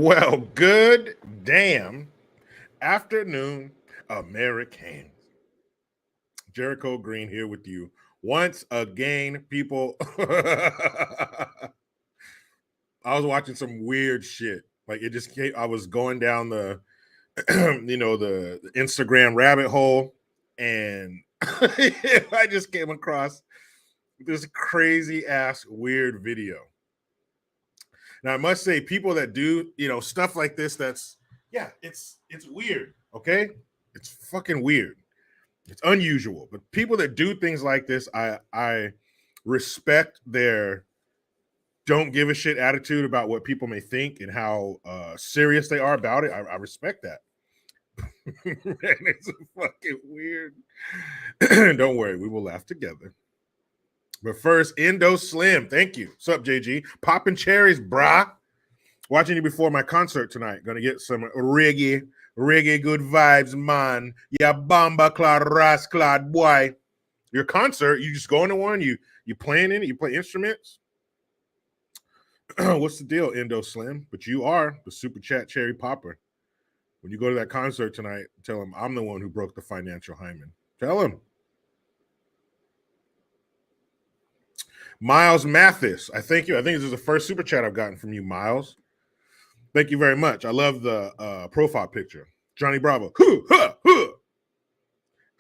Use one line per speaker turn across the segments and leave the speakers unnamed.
Well, good damn afternoon, Americans. Jericho Green here with you once again, people. I was watching some weird shit. Like it just came, I was going down the, the Instagram rabbit hole, and I just came across this crazy ass weird video. Now I must say, people that do stuff like this, it's weird. Okay, it's fucking weird. It's unusual, but people that do things like this, I respect their don't give a shit attitude about what people may think and how serious they are about it. I respect that. Man, it's fucking weird. Don't worry, we will laugh together. But first, Indo Slim, thank you. What's up, JG? Popping cherries, brah. Watching you before my concert tonight. Gonna get some reggae good vibes, man. Yeah, bomba clad, ras clad, boy. Your concert, you just go into one, you playing in it, you play instruments. What's the deal, Indo Slim? But you are the super chat cherry popper. When you go to that concert tonight, tell him I'm the one who broke the financial hymen. Tell him. Miles Mathis, I thank you. I think this is the first super chat I've gotten from you, Miles. Thank you very much. I love the profile picture. Johnny Bravo.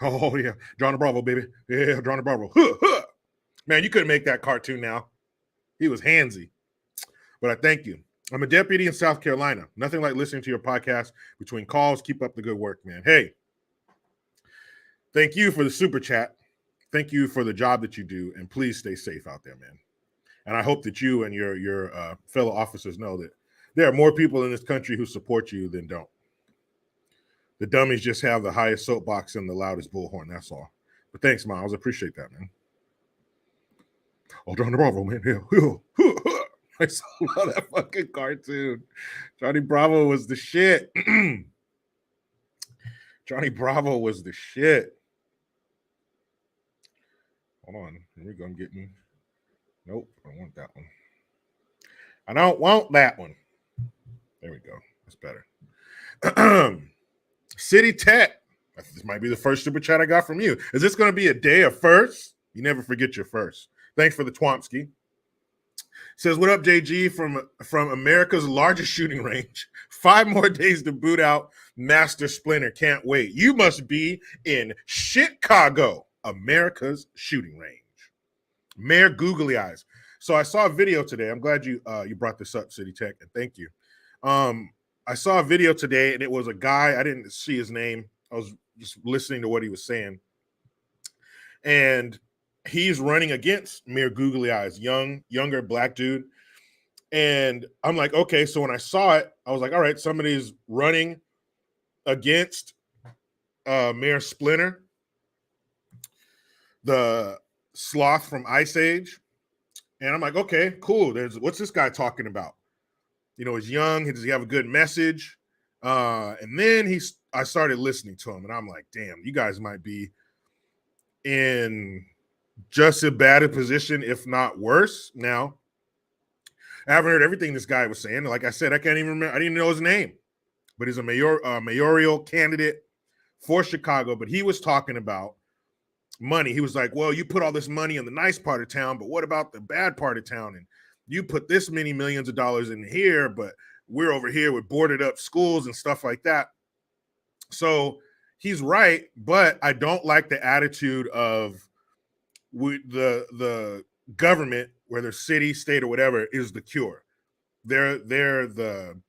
Oh, yeah. Johnny Bravo, baby. Yeah, Johnny Bravo. Man, you couldn't make that cartoon now. He was handsy. But I thank you. I'm a deputy in South Carolina. Nothing like listening to your podcast between calls. Keep up the good work, man. Hey, thank you for the super chat. Thank you for the job that you do. And please stay safe out there, man. And I hope that you and your fellow officers know that there are more people in this country who support you than don't. The dummies just have the highest soapbox and the loudest bullhorn. That's all. But thanks, Miles. I appreciate that, man. Oh, Johnny Bravo, man. Yeah. I saw that fucking cartoon. Johnny Bravo was the shit. Johnny Bravo was the shit. Hold on. Here we go. I'm getting. Nope. I don't want that one. I don't want that one. There we go. That's better. City Tech. This might be the first super chat I got from you. Is this going to be a day of first? You never forget your first. Thanks for the Twomsky. Says, what up, JG, from America's largest shooting range. 5 more days to boot out Master Splinter. Can't wait. You must be in Chicago, America's shooting range. Mayor Googly Eyes. So I saw a video today. I'm glad you brought this up, City Tech, and thank you. I saw a video today, and it was a guy. I didn't see his name. I was just listening to what he was saying. And he's running against Mayor Googly Eyes, younger black dude. And I'm like, okay, so when I saw it, I was like, all right, somebody's running against Mayor Splinter, the sloth from Ice Age. And I'm like, okay, cool. What's this guy talking about? He's young. Does he have a good message? And then I started listening to him, and I'm like, damn, you guys might be in just as bad a position, if not worse. Now, I haven't heard everything this guy was saying. Like I said, I can't even remember. I didn't even know his name, but he's a mayoral candidate for Chicago. But he was talking about money. He was like, well, you put all this money in the nice part of town, but what about the bad part of town? And you put this many millions of dollars in here, but we're over here with boarded up schools and stuff like that. So he's right, but I don't like the attitude of the government, whether city, state, or whatever, is the cure. They're the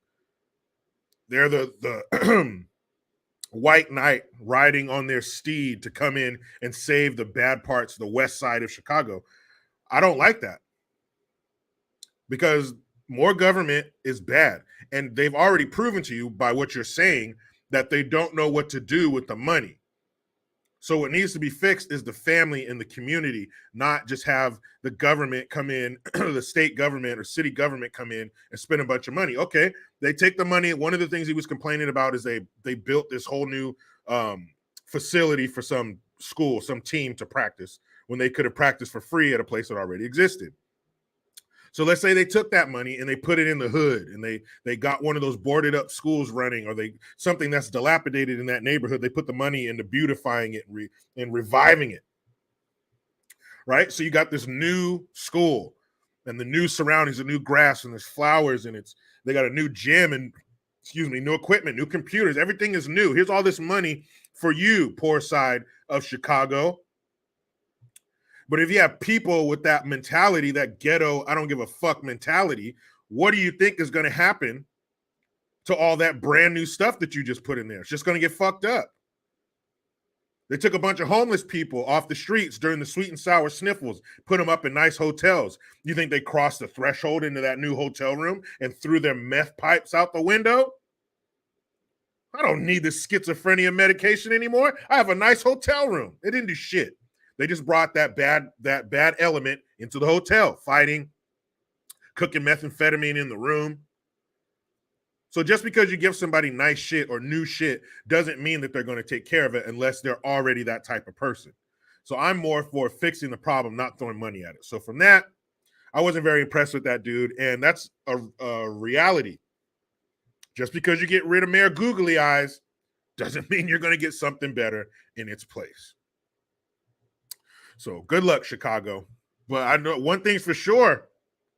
white knight riding on their steed to come in and save the bad parts, the west side of Chicago. I don't like that, because more government is bad. And they've already proven to you by what you're saying that they don't know what to do with the money. So what needs to be fixed is the family and the community, not just have the government come in, the state government or city government come in and spend a bunch of money. Okay, they take the money. One of the things he was complaining about is they built this whole new facility for some school, some team to practice, when they could have practiced for free at a place that already existed. So let's say they took that money and they put it in the hood, and they got one of those boarded up schools running, or they something that's dilapidated in that neighborhood. They put the money into beautifying it and reviving it, right? So you got this new school and the new surroundings, the new grass, and there's flowers, and they got a new gym and new equipment, new computers. Everything is new. Here's all this money for you, poor side of Chicago. But if you have people with that mentality, that ghetto, I don't give a fuck mentality, what do you think is going to happen to all that brand new stuff that you just put in there? It's just going to get fucked up. They took a bunch of homeless people off the streets during the sweet and sour sniffles, put them up in nice hotels. You think they crossed the threshold into that new hotel room and threw their meth pipes out the window? I don't need this schizophrenia medication anymore. I have a nice hotel room. They didn't do shit. They just brought that bad element into the hotel, fighting, cooking methamphetamine in the room. So just because you give somebody nice shit or new shit doesn't mean that they're going to take care of it unless they're already that type of person. So I'm more for fixing the problem, not throwing money at it. So from that, I wasn't very impressed with that dude. And that's a reality. Just because you get rid of Mayor Googly Eyes doesn't mean you're going to get something better in its place. So good luck, Chicago. But I know one thing's for sure.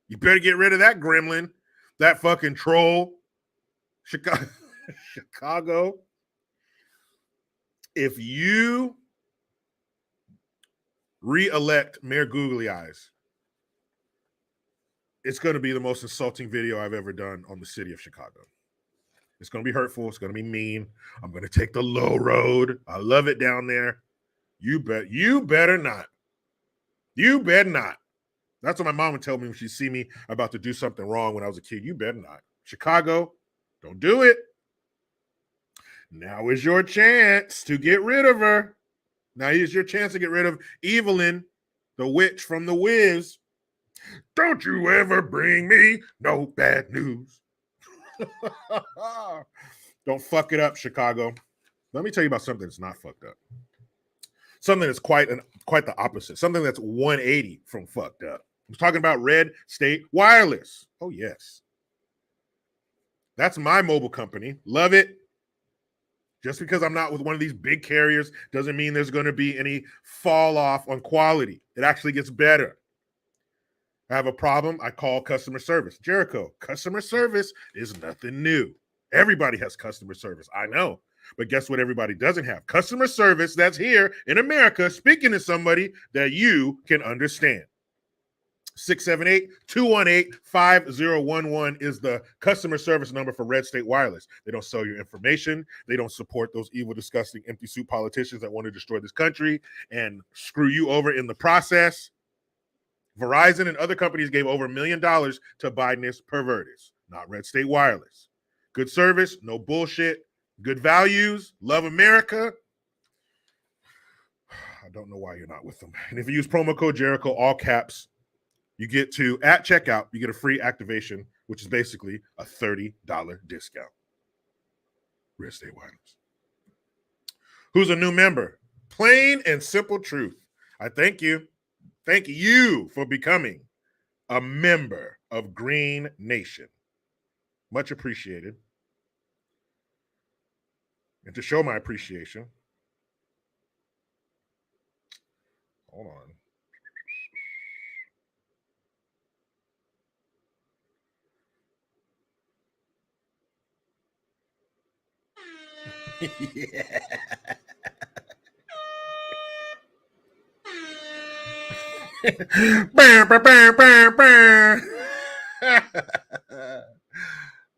You better get rid of that gremlin, that fucking troll. Chicago. If you re-elect Mayor Googly Eyes, it's going to be the most insulting video I've ever done on the city of Chicago. It's going to be hurtful. It's going to be mean. I'm going to take the low road. I love it down there. You better not. You better not. That's what my mom would tell me when she see me about to do something wrong when I was a kid. You better not. Chicago, don't do it. Now is your chance to get rid of her. Now is your chance to get rid of Evelyn, the witch from The Wiz. Don't you ever bring me no bad news. Don't fuck it up, Chicago. Let me tell you about something that's not fucked up. Something that's quite the opposite. Something that's 180 from fucked up. I'm talking about Red State Wireless. Oh, yes. That's my mobile company. Love it. Just because I'm not with one of these big carriers doesn't mean there's going to be any fall off on quality. It actually gets better. I have a problem, I call customer service. Jericho, customer service is nothing new. Everybody has customer service. I know. But guess what everybody doesn't have? Customer service that's here in America speaking to somebody that you can understand. 678-218-5011 is the customer service number for Red State Wireless. They don't sell your information. They don't support those evil, disgusting, empty suit politicians that want to destroy this country and screw you over in the process. Verizon and other companies gave over $1 million to Bidenist perverters, not Red State Wireless. Good service, no bullshit, good values, love America. I don't know why you're not with them. And if you use promo code Jericho, all caps, you get to, at checkout, you get a free activation, which is basically a $30 discount. Red State Wireless. Who's a new member? Plain and simple truth. I thank you. Thank you for becoming a member of Green Nation. Much appreciated. And to show my appreciation, hold on. Yeah.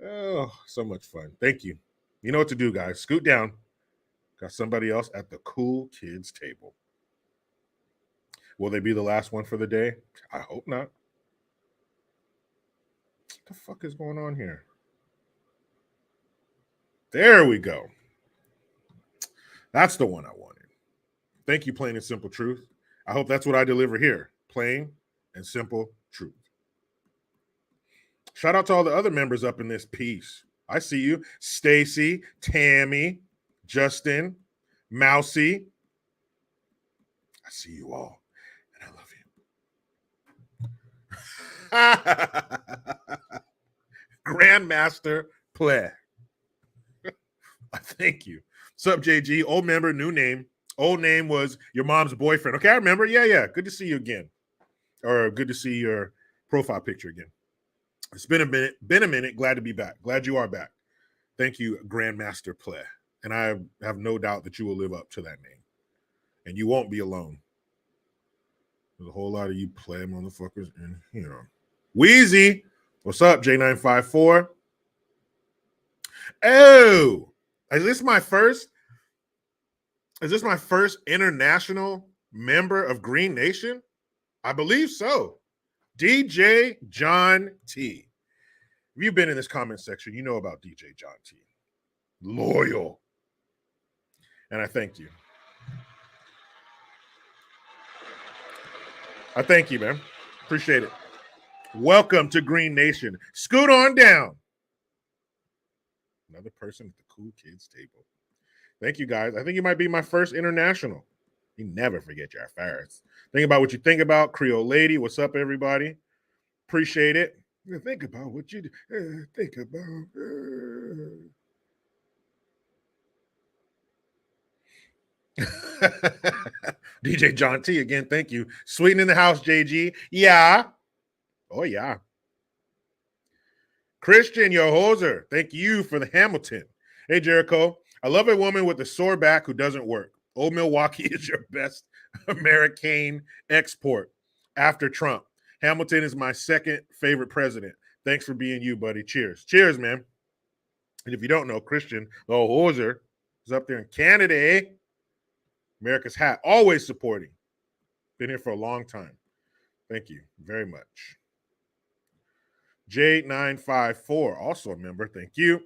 Oh, so much fun. Thank you. You know what to do, guys. Scoot down. Got somebody else at the cool kids table. Will they be the last one for the day? I hope not. What the fuck is going on here? There we go. That's the one I wanted. Thank you, Plain and Simple Truth. I hope that's what I deliver here. Plain and simple truth. Shout out to all the other members up in this piece. I see you. Stacy, Tammy, Justin, Mousy. I see you all. And I love Grandmaster play. Thank you. Sup, JG? Old member, new name. Old name was your mom's boyfriend. Okay, I remember. Yeah. Good to see you again. Or good to see your profile picture again. It's been a minute. Glad to be back. Glad you are back. Thank you, Grandmaster Play. And I have no doubt that you will live up to that name. And you won't be alone. There's a whole lot of you play motherfuckers in here. Wheezy, what's up, J954? Oh, is this my first international member of Green Nation? I believe so. DJ John T. If you've been in this comment section, you know about DJ John T. Loyal. And I thank you. I thank you, man. Appreciate it. Welcome to Green Nation. Scoot on down. Another person at the cool kids table. Thank you, guys. I think you might be my first international. You never forget your affairs. Think about what you think about. Creole Lady, what's up, everybody? Appreciate it. Think about what you do. Think about. DJ John T again. Thank you. Sweeten in the house, JG. Yeah. Oh, yeah. Christian, your hoser. Thank you for the Hamilton. Hey, Jericho. I love a woman with a sore back who doesn't work. Old Milwaukee is your best American export after Trump. Hamilton is my second favorite president. Thanks for being you, buddy. Cheers. Cheers, man. And if you don't know, Christian, the hoser, is up there in Canada, eh? America's hat, always supporting. Been here for a long time. Thank you very much. J954, also a member. Thank you.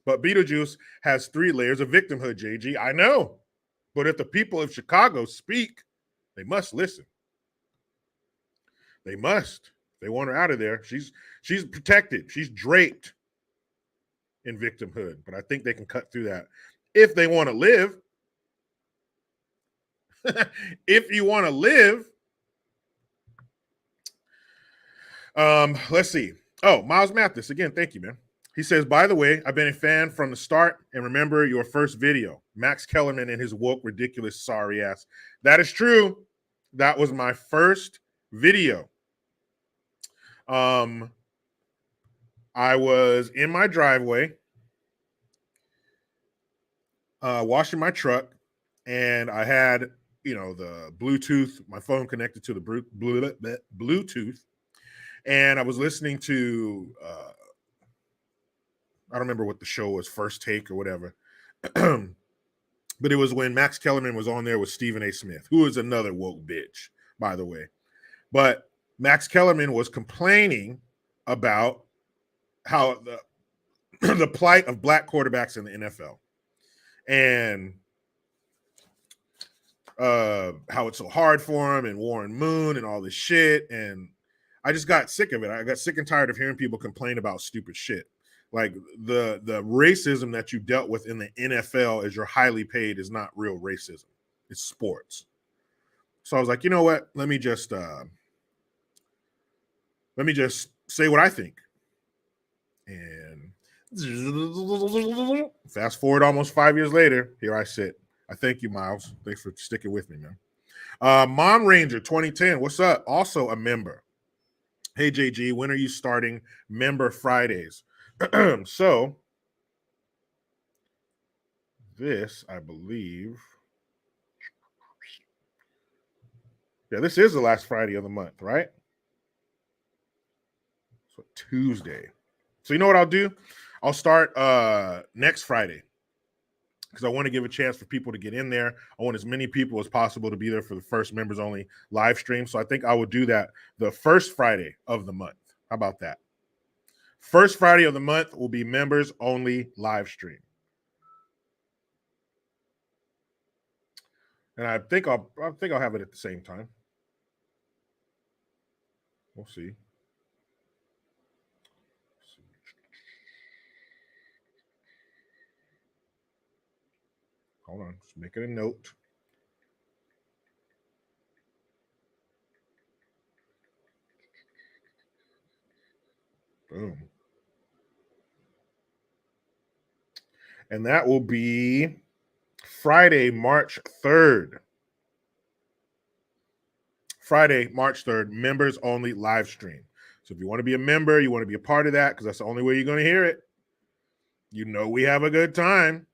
But Beetlejuice has 3 layers of victimhood, JG. I know. But if the people of Chicago speak, they must listen. They must. They want her out of there. She's protected. She's draped in victimhood. But I think they can cut through that if they want to live. If you want to live. Let's see. Oh, Miles Mathis, again, thank you, man. He says, by the way, I've been a fan from the start and remember your first video, Max Kellerman and his woke, ridiculous, sorry ass. That is true. That was my first video. I was in my driveway washing my truck, and I had, the Bluetooth, my phone connected to the Bluetooth, and I was listening to I don't remember what the show was, First Take or whatever. But it was when Max Kellerman was on there with Stephen A. Smith, who is another woke bitch, by the way. But Max Kellerman was complaining about how the plight of black quarterbacks in the NFL and how it's so hard for him and Warren Moon and all this shit. And I just got sick of it. I got sick and tired of hearing people complain about stupid shit. Like the racism that you dealt with in the NFL as you're highly paid is not real racism. It's sports. So I was like, you know what? Let me just say what I think. And fast forward almost 5 years later, here I sit. I thank you, Miles. Thanks for sticking with me, man. Mom Ranger 2010, what's up? Also a member. Hey, JG, when are you starting Member Fridays? So this, I believe, this is the last Friday of the month, right? So Tuesday. So you know what I'll do? I'll start next Friday because I want to give a chance for people to get in there. I want as many people as possible to be there for the first members only live stream. So I think I will do that the first Friday of the month. How about that? First Friday of the month will be members only live stream. And I think I'll have it at the same time. We'll see. Hold on, just making a note. Boom. And that will be Friday, March 3rd. Friday, March 3rd, members only live stream. So if you want to be a member, you want to be a part of that, because that's the only way you're going to hear it. You know we have a good time.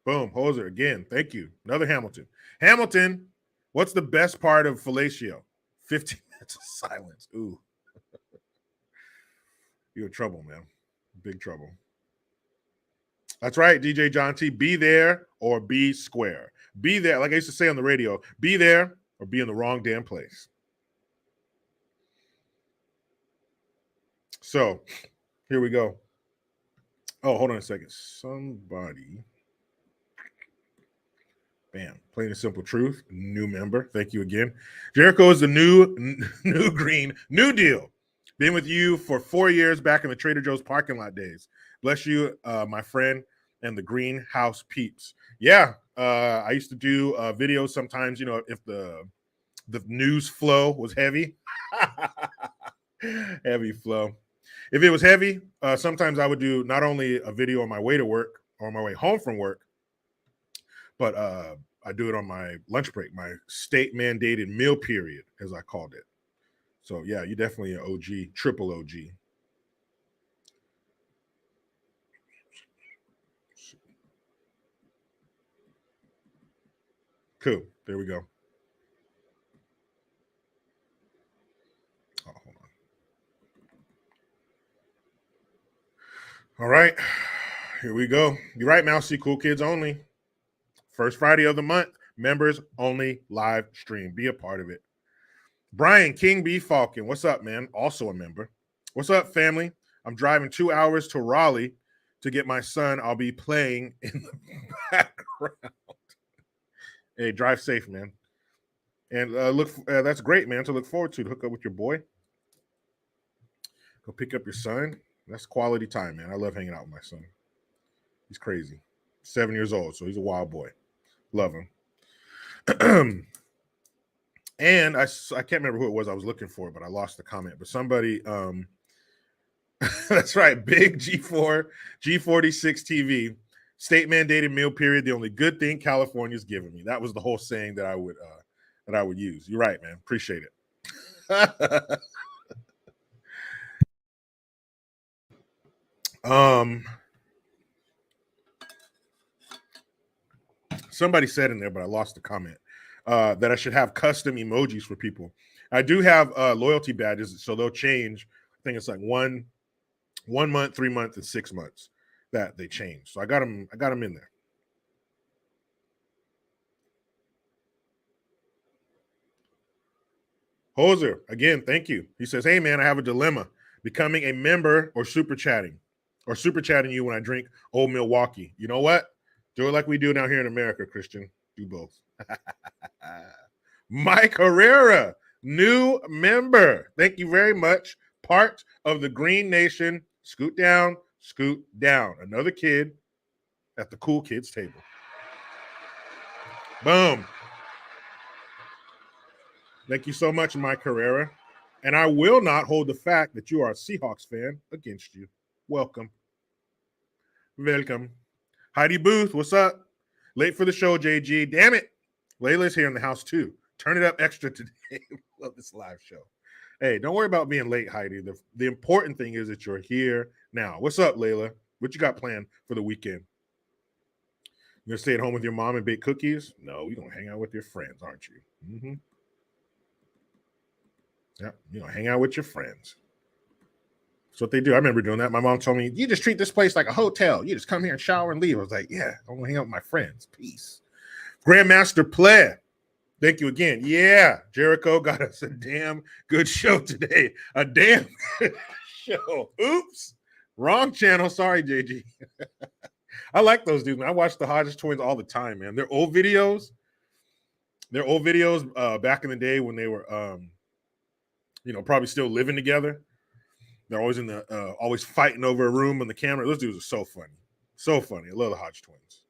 Boom. Hoser, again, thank you. Another Hamilton. Hamilton, what's the best part of fellatio? 15 minutes of silence. Ooh. You're in trouble, man. Big trouble. That's right, DJ John T. Be there or be square. Be there, like I used to say on the radio, be there or be in the wrong damn place. So here we go. Oh, hold on a second. Somebody. Bam. Plain and simple truth. New member. Thank you again. Jericho is the new green, new deal. Been with you for 4 years back in the Trader Joe's parking lot days. Bless you, my friend, and the greenhouse peeps. Yeah, I used to do videos sometimes, you know, if the news flow was heavy. Heavy flow. If it was heavy, sometimes I would do not only a video on my way to work or on my way home from work, but I do it on my lunch break, my state mandated meal period, as I called it. So yeah, you're definitely an OG, triple OG. Cool. There we go. Oh, hold on. All right. Here we go. You're right, Mousy. Cool Kids only. First Friday of the month. Members only live stream. Be a part of it. Brian King B. Falcon. What's up, man? Also a member. What's up, family? I'm driving 2 hours to Raleigh to get my son. I'll be playing in the background. Hey, drive safe, man. And that's great, man, to look forward to hook up with your boy. Go pick up your son. That's quality time, man. I love hanging out with my son. He's crazy. 7 years old, so he's a wild boy. Love him. And I can't remember who it was I was looking for, but I lost the comment. But somebody, that's right, big G4, G46 TV, state mandated meal period. The only good thing California's giving me. That was the whole saying that I would use. You're right, man. Appreciate it. Somebody said in there, but I lost the comment, that I should have custom emojis for people. I do have loyalty badges, so they'll change. I think it's like 1 month, 3 months, and 6 months that they change. So I got them in there. Hoser, again, thank you. He says, hey man, I have a dilemma. Becoming a member or super chatting you when I drink Old Milwaukee. You know what? Do it like we do down here in America, Christian. Do both. Mike Herrera, new member. Thank you very much. Part of the Green Nation. Scoot down, scoot down. Another kid at the cool kids table. Boom. Thank you so much, Mike Herrera. And I will not hold the fact that you are a Seahawks fan against you. Welcome. Welcome. Heidi Booth, what's up? Late for the show, JG. Damn it. Layla's here in the house too. Turn it up extra today. Love this live show. Hey, don't worry about being late, Heidi. The important thing is that you're here now. What's up, Layla? What you got planned for the weekend? You gonna stay at home with your mom and bake cookies? No, you're gonna hang out with your friends, aren't you? Mm-hmm. Yeah, you know, hang out with your friends. That's what they do. I remember doing that. My mom told me, you just treat this place like a hotel. You just come here and shower and leave. I was like, yeah, I want to hang out with my friends. Peace. Grandmaster Play. Thank you again. Yeah, Jericho got us a damn good show today. A damn good show. Oops. Wrong channel. Sorry, JG. I like those dudes, man. I watch the Hodges twins all the time, man. Their old videos back in the day when they were probably still living together. They're always always fighting over a room on the camera. Those dudes are so funny. So funny. I love the Hodge twins.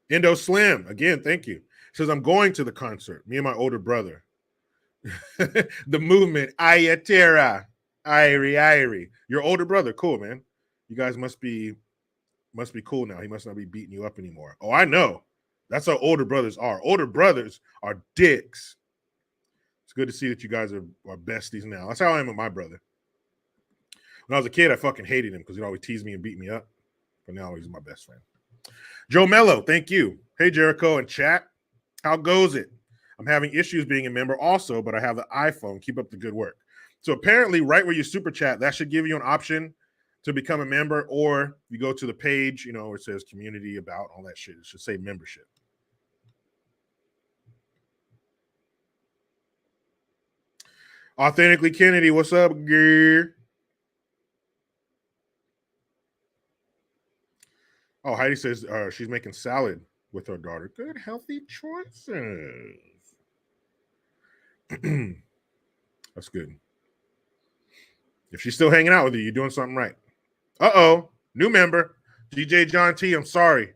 Indo Slim, again, thank you. Says, I'm going to the concert. Me and my older brother. The movement, Ayatera, Irie. Your older brother, cool, man. You guys must be cool now. He must not be beating you up anymore. Oh, I know. That's how older brothers are. Older brothers are dicks. It's good to see that you guys are besties now. That's how I am with my brother. When I was a kid, I fucking hated him because he'd always tease me and beat me up. But now he's my best friend. Joe Mello, thank you. Hey, Jericho and chat. How goes it? I'm having issues being a member also, but I have the iPhone. Keep up the good work. So apparently, right where you super chat, that should give you an option to become a member, or you go to the page, you know, where it says community, about, all that shit. It should say membership. Authentically Kennedy, what's up, girl? Oh, Heidi says she's making salad with her daughter. Good, healthy choices. That's good. If she's still hanging out with you, you're doing something right. Uh-oh, new member. DJ John T, I'm sorry.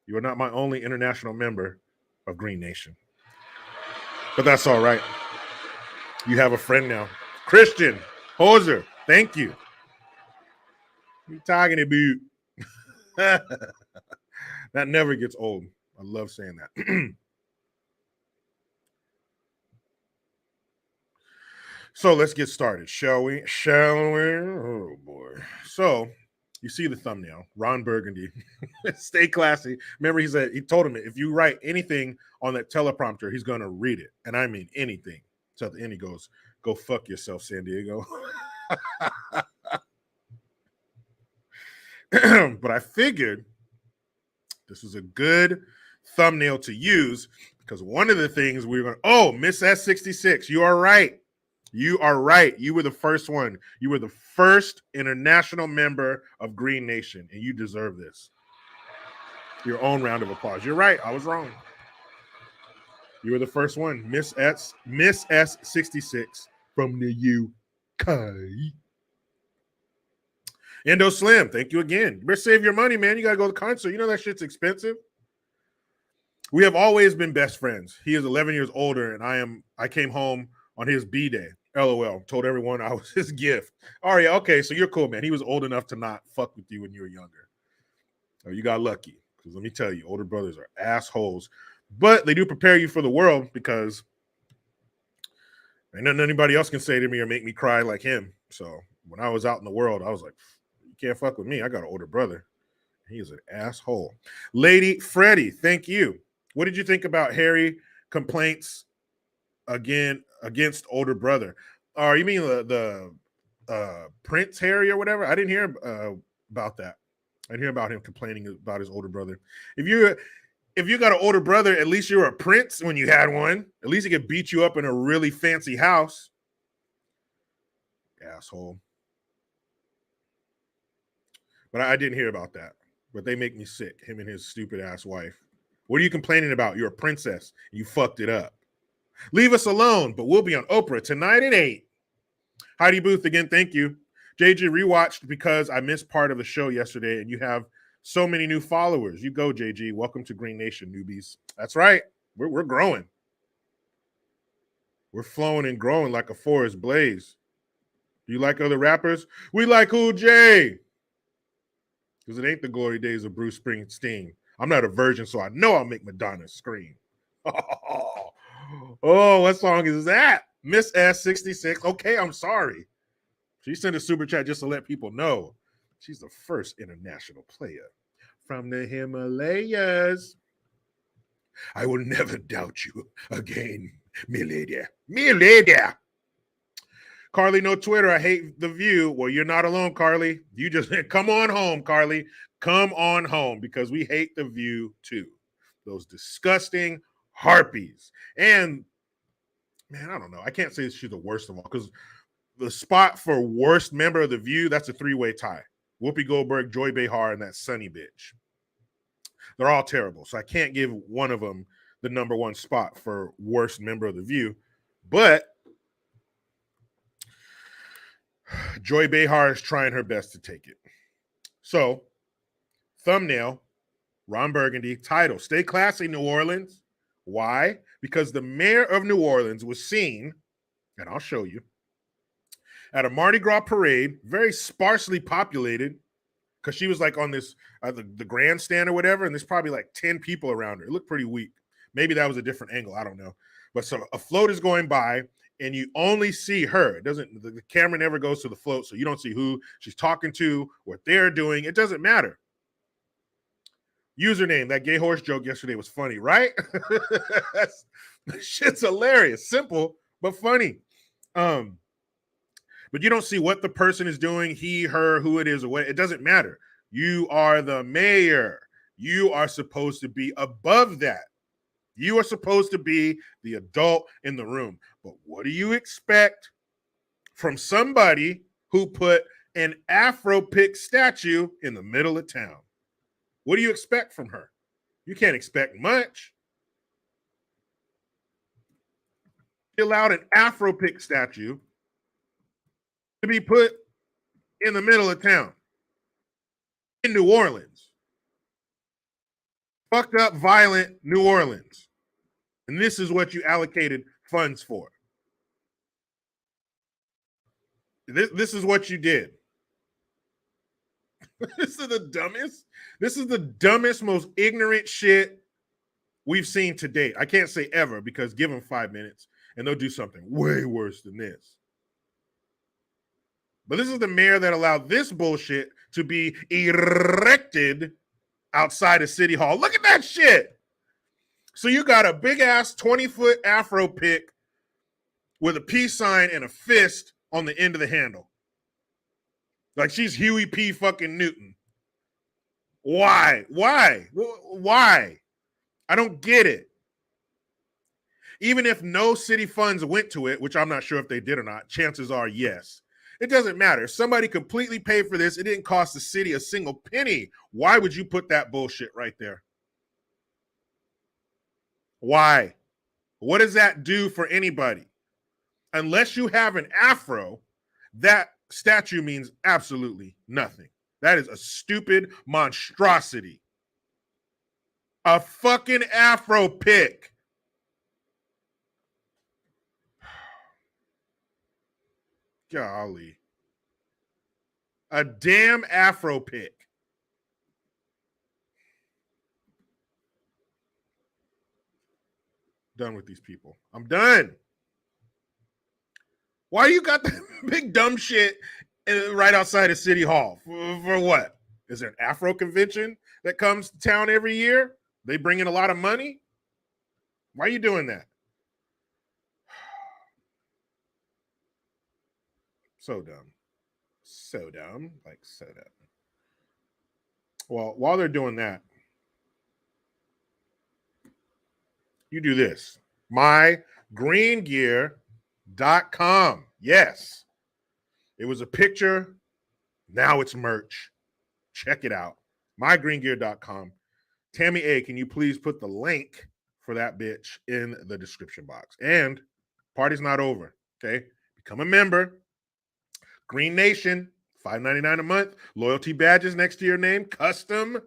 You are not my only international member of Green Nation. But that's all right. You have a friend now. Christian Hoser, thank you. You talking about? That never gets old. I love saying that. So let's get started, shall we? Oh boy. So you see the thumbnail, Ron Burgundy. Stay classy. Remember, he told him if you write anything on that teleprompter, he's gonna read it. And I mean anything. So at the end he goes, go fuck yourself, San Diego. But I figured this was a good thumbnail to use because one of the things we were going, Miss S66, you are right. You are right. You were the first one. You were the first international member of Green Nation, and you deserve this. Your own round of applause. You're right. I was wrong. You were the first one. Miss S66 from the UK. Endo Slim, thank you again. You better save your money, man. You got to go to the concert. You know that shit's expensive. We have always been best friends. He is 11 years older, and I came home on his B-day. LOL. Told everyone I was his gift. Oh, yeah, okay, so you're cool, man. He was old enough to not fuck with you when you were younger. So you got lucky. Because let me tell you, older brothers are assholes. But they do prepare you for the world because ain't nothing anybody else can say to me or make me cry like him. So when I was out in the world, I was like, you can't fuck with me. I got an older brother. He is an asshole. Lady Freddie, thank you. What did you think about Harry complaints against older brother? You mean the Prince Harry or whatever? I didn't hear about that. I didn't hear about him complaining about his older brother. If you got an older brother, at least you're a prince when you had one. At least he could beat you up in a really fancy house. Asshole. But I didn't hear about that. But they make me sick, him and his stupid ass wife. What are you complaining about? You're a princess. You fucked it up. Leave us alone, but we'll be on Oprah tonight at 8. Heidi Booth, again, thank you. JG rewatched because I missed part of the show yesterday, and you have so many new followers. You go, JG. Welcome to Green Nation, newbies. That's right. We're growing. We're flowing and growing like a forest blaze. Do you like other rappers? We like Cool J. Because it ain't the glory days of Bruce Springsteen. I'm not a virgin, so I know I'll make Madonna scream. Oh, what song is that? Miss S66. Okay, I'm sorry. She sent a super chat just to let people know she's the first international player from the Himalayas. I will never doubt you again, me lady. Me lady. Carly, no Twitter. I hate the view. Well, you're not alone, Carly. You just come on home, Carly. Come on home because we hate the view too. Those disgusting harpies. And man, I don't know. I can't say she's the worst of all because the spot for worst member of the View, that's a 3-way tie. Whoopi Goldberg, Joy Behar, and that Sunny bitch. They're all terrible. So I can't give one of them the number one spot for worst member of the View. But Joy Behar is trying her best to take it. So, thumbnail, Ron Burgundy, title, Stay Classy, New Orleans. Why? Because the mayor of New Orleans was seen, and I'll show you, at a Mardi Gras parade, very sparsely populated, because she was like on this, the grandstand or whatever, and there's probably like 10 people around her. It looked pretty weak. Maybe that was a different angle. I don't know. But so a float is going by, and you only see her. It doesn't, the camera never goes to the float, so you don't see who she's talking to, what they're doing. It doesn't matter. Username, that gay horse joke yesterday was funny, right? Shit's hilarious. Simple, but funny. But you don't see what the person is doing, he, her, who it is, or what. It doesn't matter. You are the mayor. You are supposed to be above that. You are supposed to be the adult in the room. But what do you expect from somebody who put an Afro pick statue in the middle of town? What do you expect from her? You can't expect much. She allowed an Afro pick statue to be put in the middle of town in New Orleans. Fucked up, violent New Orleans. And this is what you allocated funds for. This is what you did. This is the dumbest. This is the dumbest, most ignorant shit we've seen to date. I can't say ever, because give them 5 minutes and they'll do something way worse than this. But this is the mayor that allowed this bullshit to be erected outside of City Hall. Look at that shit. So you got a big ass 20-foot Afro pick with a peace sign and a fist on the end of the handle. Like she's Huey P. fucking Newton. Why? Why? I don't get it. Even if no city funds went to it, which I'm not sure if they did or not, chances are yes. It doesn't matter. Somebody completely paid for this. It didn't cost the city a single penny. Why would you put that bullshit right there? Why? What does that do for anybody? Unless you have an afro, that statue means absolutely nothing. That is a stupid monstrosity. A fucking afro pick. Golly. A damn afro pick. Done with these people. I'm done. Why you got the big dumb shit right outside of City Hall? For what? Is there an Afro convention that comes to town every year? They bring in a lot of money? Why are you doing that? So dumb. So dumb. Like, so dumb. Well, while they're doing that, you do this. MyGreenGear.com. Yes. It was a picture. Now it's merch. Check it out. MyGreenGear.com. Tammy A, can you please put the link for that bitch in the description box? And party's not over. Okay. Become a member. Green Nation, $5.99 a month. Loyalty badges next to your name. Custom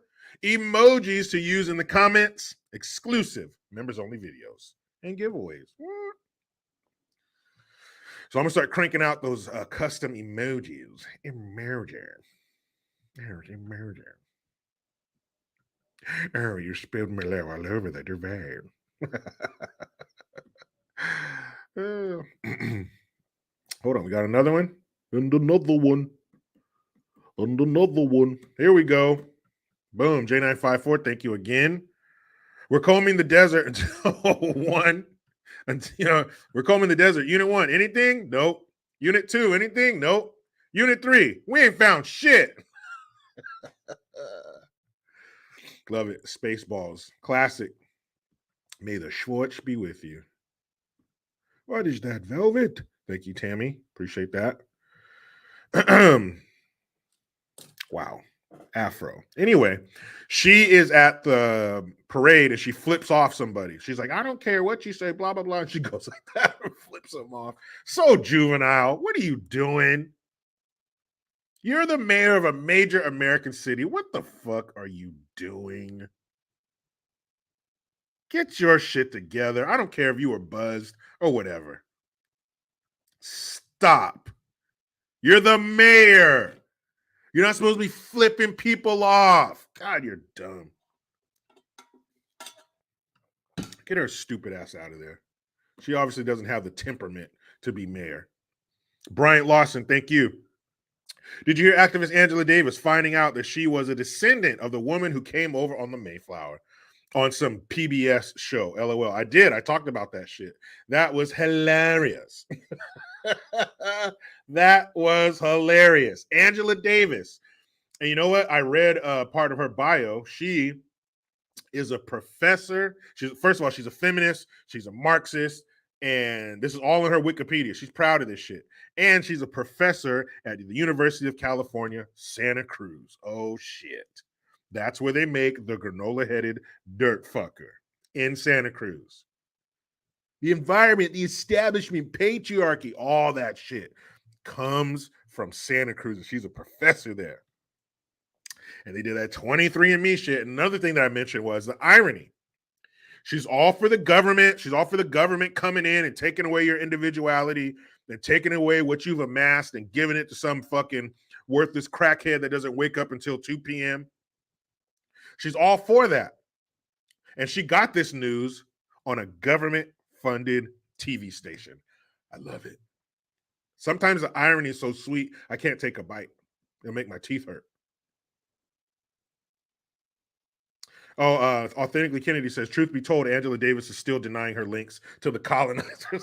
emojis to use in the comments. Exclusive members only videos and giveaways. So I'm gonna start cranking out those custom emojis. Oh, you spilled my love all over the van. Hold on, we got another one. And another one. And another one. Here we go. Boom, J954, thank you again. We're combing the desert until 1. And, we're combing the desert. Unit 1, anything? Nope. Unit 2, anything? Nope. Unit 3, we ain't found shit. Love it. Spaceballs. Classic. May the Schwartz be with you. What is that, velvet? Thank you, Tammy. Appreciate that. Wow. Afro. Anyway, she is at the parade and she flips off somebody. She's like, I don't care what you say, blah, blah, blah. And she goes like that and flips them off. So juvenile. What are you doing? You're the mayor of a major American city. What the fuck are you doing? Get your shit together. I don't care if you were buzzed or whatever. Stop. You're the mayor. You're not supposed to be flipping people off. God, you're dumb. Get her stupid ass out of there. She obviously doesn't have the temperament to be mayor. Bryant Lawson, thank you. Did you hear activist Angela Davis finding out that she was a descendant of the woman who came over on the Mayflower on some PBS show? LOL. I did. I talked about that shit. That was hilarious. That was hilarious. Angela Davis. And you know what? I read part of her bio. She is a professor. First of all, she's a feminist. She's a Marxist. And this is all in her Wikipedia. She's proud of this shit. And she's a professor at the University of California, Santa Cruz. Oh, shit. That's where they make the granola-headed dirt fucker, in Santa Cruz. The environment, the establishment, patriarchy, all that shit comes from Santa Cruz. And she's a professor there. And they did that 23andMe shit. Another thing that I mentioned was the irony. She's all for the government. She's all for the government coming in and taking away your individuality and taking away what you've amassed and giving it to some fucking worthless crackhead that doesn't wake up until 2 p.m. She's all for that. And she got this news on a government-funded TV station. I love it. Sometimes the irony is so sweet, I can't take a bite. It'll make my teeth hurt. Authentically Kennedy says, truth be told, Angela Davis is still denying her links to the colonizers.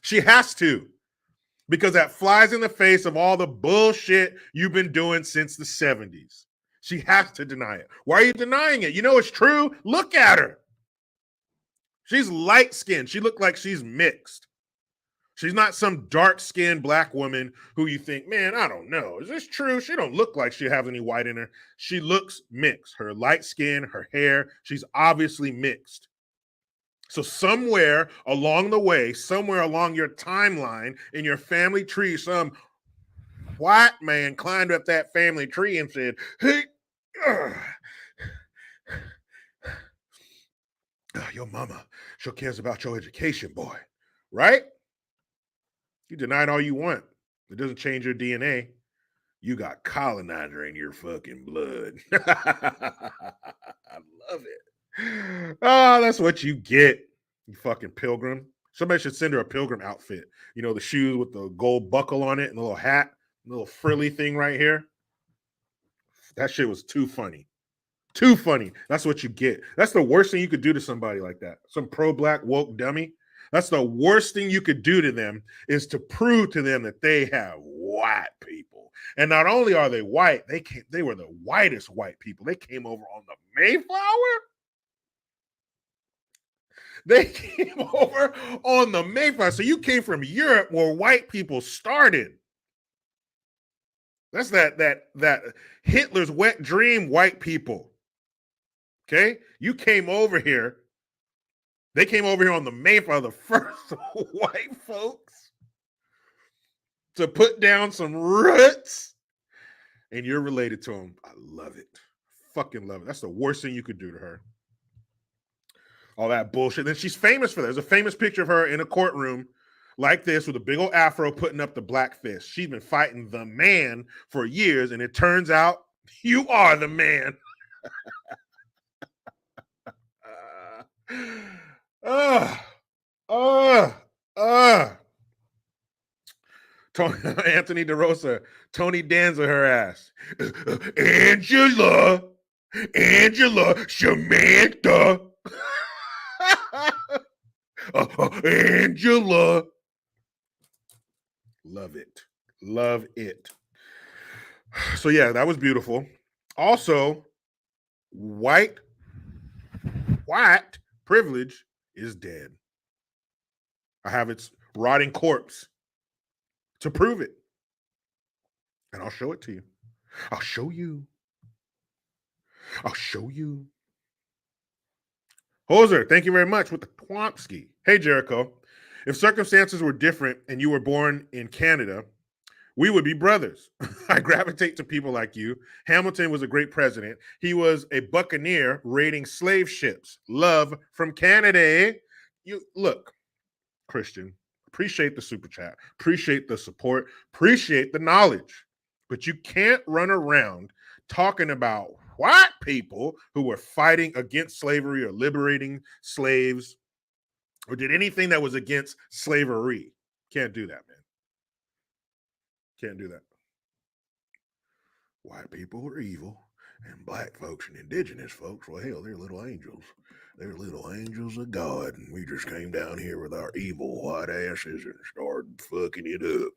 She has to, because that flies in the face of all the bullshit you've been doing since the 70s. She has to deny it. Why are you denying it? You know it's true. Look at her. She's light-skinned. She looked like she's mixed. She's not some dark-skinned black woman who you think, man, I don't know. Is this true? She don't look like she has any white in her. She looks mixed. Her light skin, her hair, she's obviously mixed. So somewhere along the way, somewhere along your timeline, in your family tree, some white man climbed up that family tree and said, hey, your mama sure cares about your education, boy. Right? You deny it all you want. It doesn't change your DNA. You got colonizer in your fucking blood. I love it. Oh, that's what you get, you fucking pilgrim. Somebody should send her a pilgrim outfit. You know, the shoes with the gold buckle on it and the little hat, the little frilly thing right here. That shit was too funny. Too funny. That's what you get. That's the worst thing you could do to somebody like that. Some pro-black woke dummy. That's the worst thing you could do to them, is to prove to them that they have white people. And not only are they white, they were the whitest white people. They came over on the Mayflower. They came over on the Mayflower. So you came from Europe where white people started. That's that Hitler's wet dream white people. Okay? You came over here. They came over here on the Mayflower, the first white folks to put down some roots, and you're related to them. I love it. Fucking love it. That's the worst thing you could do to her. All that bullshit. Then she's famous for that. There's a famous picture of her in a courtroom like this with a big old afro putting up the black fist. She's been fighting the man for years, and it turns out you are the man. Anthony DeRosa, Tony Danza her ass. Angela Samantha. Angela. Love it. Love it. So yeah, that was beautiful. Also, white privilege is dead. I have its rotting corpse to prove it. And I'll show it to you. I'll show you. Hoser, thank you very much with the Twomsky. Hey, Jericho. If circumstances were different and you were born in Canada, we would be brothers. I gravitate to people like you. Hamilton was a great president. He was a buccaneer raiding slave ships. Love from Canada. You look, Christian, appreciate the super chat, appreciate the support, appreciate the knowledge, but you can't run around talking about white people who were fighting against slavery or liberating slaves or did anything that was against slavery. Can't do that, man. Can't do that. White people are evil, and black folks and indigenous folks, well, hell, they're little angels. They're little angels of God, and we just came down here with our evil white asses and started fucking it up.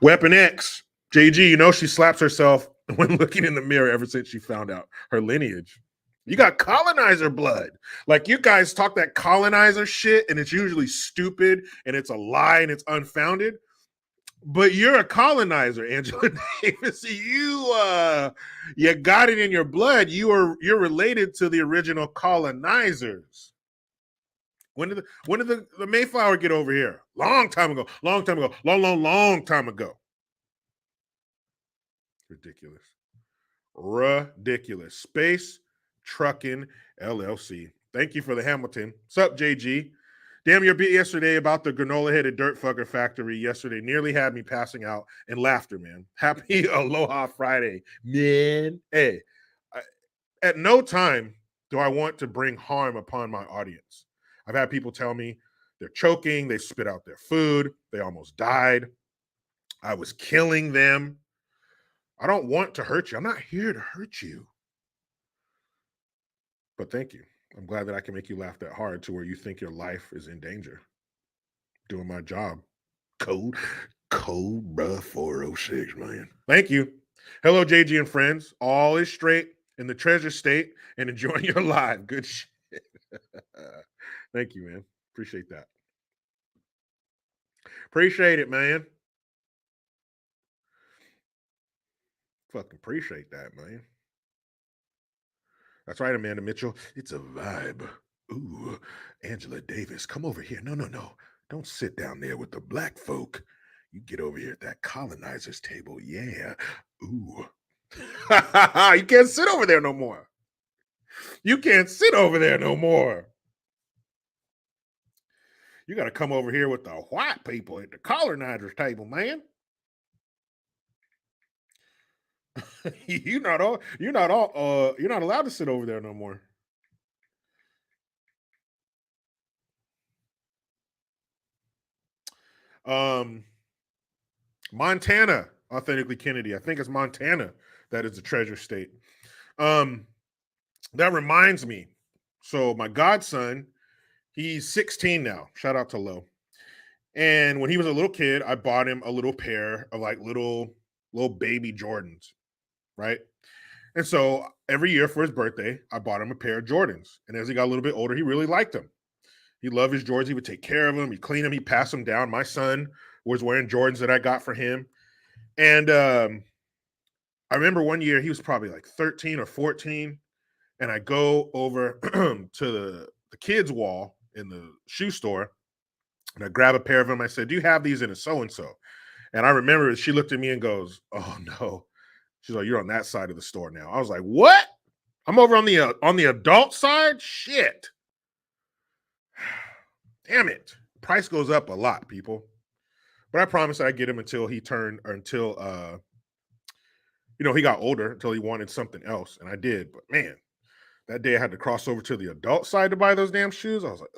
Weapon X, JG, you know she slaps herself when looking in the mirror ever since she found out her lineage. You got colonizer blood. Like, you guys talk that colonizer shit, and it's usually stupid, and it's a lie, and it's unfounded. But you're a colonizer, Angela Davis. You got it in your blood. You're related to the original colonizers. When did the Mayflower get over here? Long time ago. Long time ago. Ridiculous. Space Trucking LLC. Thank you for the Hamilton. Sup, JG? Damn, your bit yesterday about the granola-headed dirt fucker factory yesterday nearly had me passing out in laughter, man. Happy Aloha Friday, man. Hey, at no time do I want to bring harm upon my audience. I've had people tell me they're choking, they spit out their food, they almost died. I was killing them. I don't want to hurt you. I'm not here to hurt you. But thank you. I'm glad that I can make you laugh that hard to where you think your life is in danger. Doing my job. Code bruh 406, man. Thank you. Hello, JG and friends. All is straight in the treasure state and enjoying your life. Good shit. Thank you, man. Appreciate that. Appreciate it, man. Fucking appreciate that, man. That's right, Amanda Mitchell. It's a vibe. Ooh, Angela Davis, come over here. No. Don't sit down there with the black folk. You get over here at that colonizer's table. Yeah. Ooh. You can't sit over there no more. You can't sit over there no more. You got to come over here with the white people at the colonizer's table, man. You're not allowed to sit over there no more. Montana, authentically Kennedy. I think it's Montana that is the treasure state. That reminds me. So my godson, he's 16 now. Shout out to Lo. And when he was a little kid, I bought him a little pair of like little baby Jordans, right? And so every year for his birthday, I bought him a pair of Jordans. And as he got a little bit older, he really liked them. He loved his Jordans. He would take care of them. He'd clean them. He'd pass them down. My son was wearing Jordans that I got for him. And I remember one year he was probably like 13 or 14. And I go over to the kids' wall in the shoe store. And I grab a pair of them. I said, do you have these in a so-and-so? And I remember she looked at me and goes, oh, no. She's like, you're on that side of the store now. I was like, what? I'm over on the adult side? Shit. Damn it. Price goes up a lot, people. But I promised I'd get him until he turned, or until, he got older, until he wanted something else. And I did. But man, that day I had to cross over to the adult side to buy those damn shoes. I was like,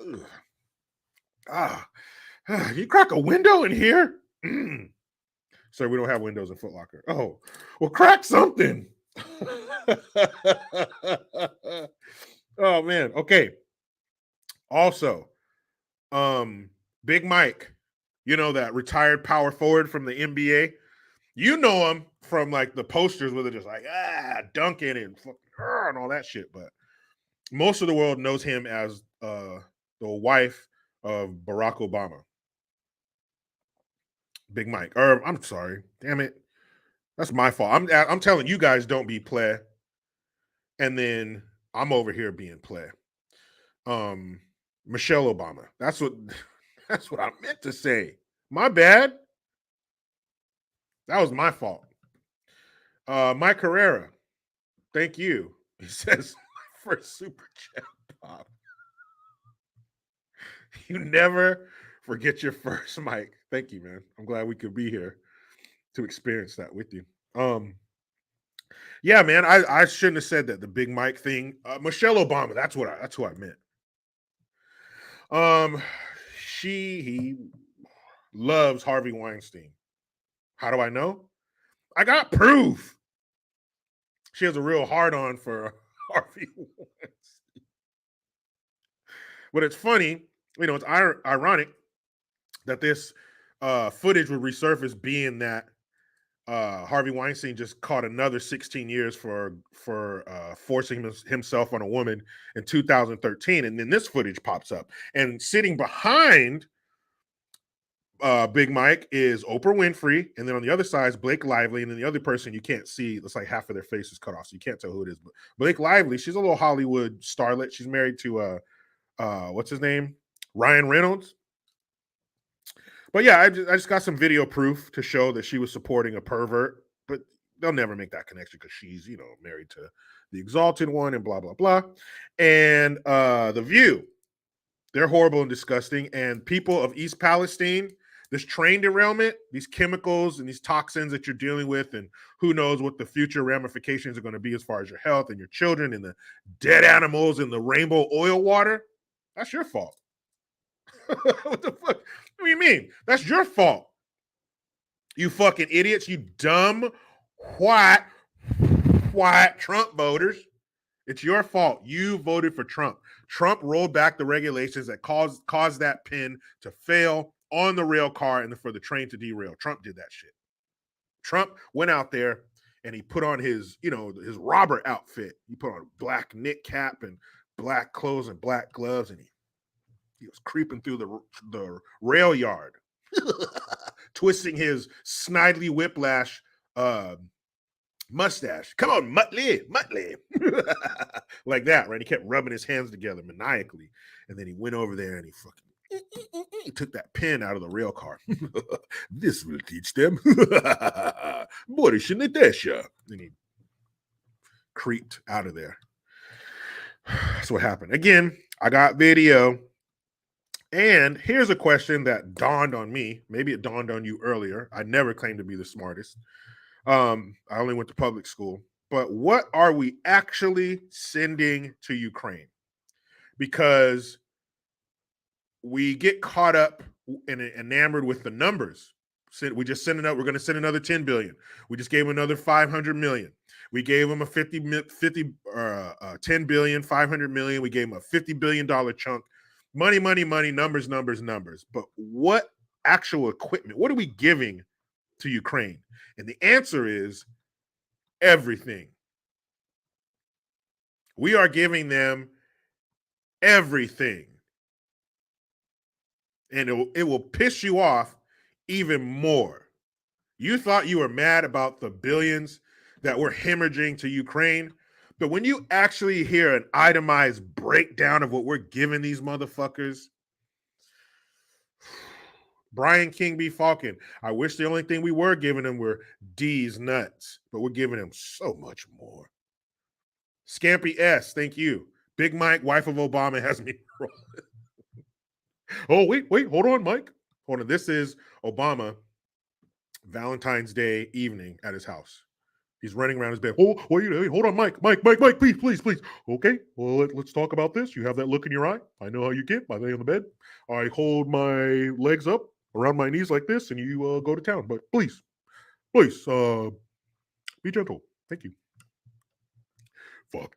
ugh. Can you crack a window in here? Sir, we don't have windows in Foot Locker. Oh, well, crack something. Oh, man. Okay. Also, Big Mike, that retired power forward from the NBA. You know him from like the posters where they're just like, dunking and all that shit. But most of the world knows him as the wife of Barack Obama. Big Mike. I'm sorry. Damn it. That's my fault. I'm telling you guys don't be play. And then I'm over here being play. Michelle Obama. That's what I meant to say. My bad. That was my fault. Mike Herrera, thank you. He says, first super chat pop. You never forget your first mic. Thank you, man. I'm glad we could be here to experience that with you. Yeah, man. I shouldn't have said that. The big mic thing. Michelle Obama. That's who I meant. He loves Harvey Weinstein. How do I know? I got proof. She has a real hard on for Harvey Weinstein. But it's funny, it's ironic that this footage would resurface, being that Harvey Weinstein just caught another 16 years for forcing himself on a woman in 2013, and then this footage pops up, and sitting behind Big Mike is Oprah Winfrey, and then on the other side is Blake Lively, and then the other person you can't see, it's like half of their face is cut off, so you can't tell who it is. But Blake Lively, she's a little Hollywood starlet. She's married to what's his name, Ryan Reynolds. But yeah, I just got some video proof to show that she was supporting a pervert, but they'll never make that connection because she's, married to the Exalted One and blah, blah, blah. And The View, they're horrible and disgusting. And people of East Palestine, this train derailment, these chemicals and these toxins that you're dealing with, and who knows what the future ramifications are going to be as far as your health and your children and the dead animals in the rainbow oil water, that's your fault. What the fuck? What do you mean? That's your fault. You fucking idiots. You dumb, white Trump voters. It's your fault. You voted for Trump. Trump rolled back the regulations that caused that pin to fail on the rail car and for the train to derail. Trump did that shit. Trump went out there and he put on his his robber outfit. He put on a black knit cap and black clothes and black gloves, and he was creeping through the rail yard, twisting his snidely whiplash mustache. Come on, Muttley. Like that, right? He kept rubbing his hands together maniacally. And then he went over there and he took that pin out of the rail car. This will teach them. Boris and Natasha. And he creeped out of there. That's what happened. Again, I got video. And here's a question that dawned on me. Maybe it dawned on you earlier. I never claimed to be the smartest. I only went to public school. But what are we actually sending to Ukraine? Because we get caught up and enamored with the numbers. We just send it up. We're going to send another 10 billion. We just gave them another 500 million. We gave them a 10 billion, 500 million. We gave them a $50 billion chunk. Money, numbers. But what actual equipment? What are we giving to Ukraine? And the answer is everything. We are giving them everything. And it will piss you off even more. You thought you were mad about the billions that we're hemorrhaging to Ukraine. But when you actually hear an itemized breakdown of what we're giving these motherfuckers, Brian King B. Falcon, I wish the only thing we were giving them were D's nuts, but we're giving them so much more. Scampy S, thank you. Big Mike, wife of Obama, has me rolling. Oh, wait, hold on, Mike. Hold on. This is Obama Valentine's Day evening at his house. He's running around his bed. Oh, wait, hold on, Mike, please. Okay, well, let's talk about this. You have that look in your eye. I know how you get. I lay on the bed. I hold my legs up around my knees like this, and you go to town. But please, be gentle. Thank you. Fuck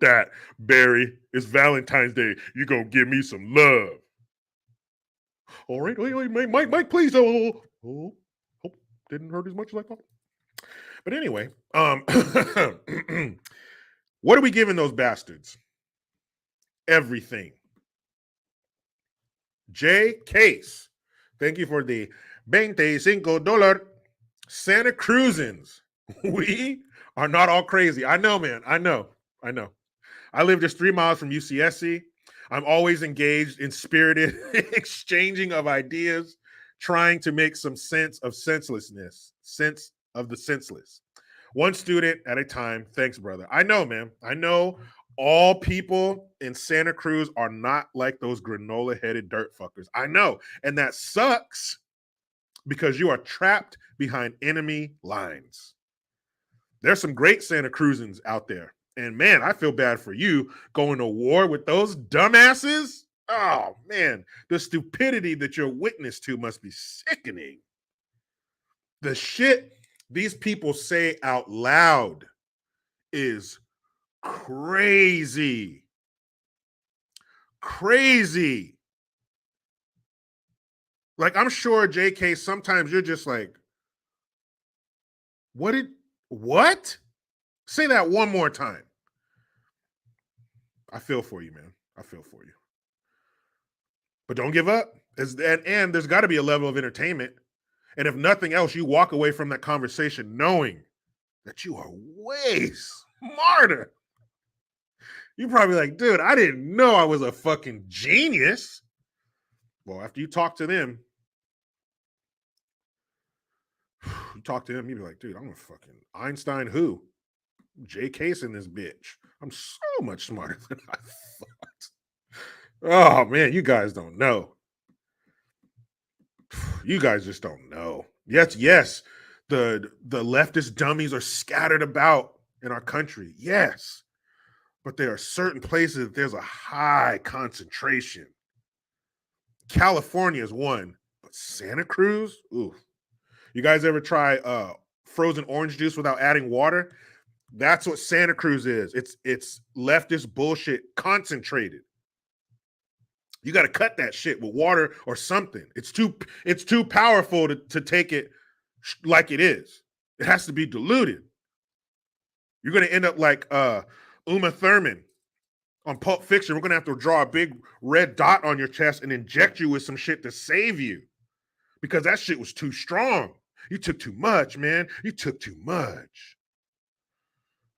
that, Barry. It's Valentine's Day. You gonna give me some love. All right, wait, Mike, please. Oh, didn't hurt as much as I thought. But anyway, what are we giving those bastards? Everything. J. Case, thank you for the $25 Santa Cruzans. We are not all crazy. I know, man. I know. I live just 3 miles from UCSC. I'm always engaged in spirited exchanging of ideas, trying to make some sense of senselessness, sense of the senseless. One student at a time. Thanks, brother. I know, man. I know all people in Santa Cruz are not like those granola headed dirt fuckers. I know. And that sucks because you are trapped behind enemy lines. There's some great Santa Cruzans out there. And man, I feel bad for you going to war with those dumbasses. Oh, man. The stupidity that you're witness to must be sickening. The shit these people say out loud is crazy. Crazy. Like, I'm sure, JK, sometimes you're just like, what? Say that one more time. I feel for you, man. I feel for you. But don't give up. And there's got to be a level of entertainment. And if nothing else, you walk away from that conversation knowing that you are way smarter. You're probably like, dude, I didn't know I was a fucking genius. Well, after you talk to them, you'd be like, dude, I'm a fucking Einstein who? JK's in this bitch. I'm so much smarter than I thought. Oh, man, you guys don't know. You guys just don't know. Yes, the leftist dummies are scattered about in our country. Yes. But there are certain places that there's a high concentration. California is one, but Santa Cruz, ooh. You guys ever try frozen orange juice without adding water? That's what Santa Cruz is. It's leftist bullshit concentrated. You got to cut that shit with water or something. It's too powerful to take it like it is. It has to be diluted. You're going to end up like Uma Thurman on Pulp Fiction. We're going to have to draw a big red dot on your chest and inject you with some shit to save you because that shit was too strong. You took too much, man. You took too much.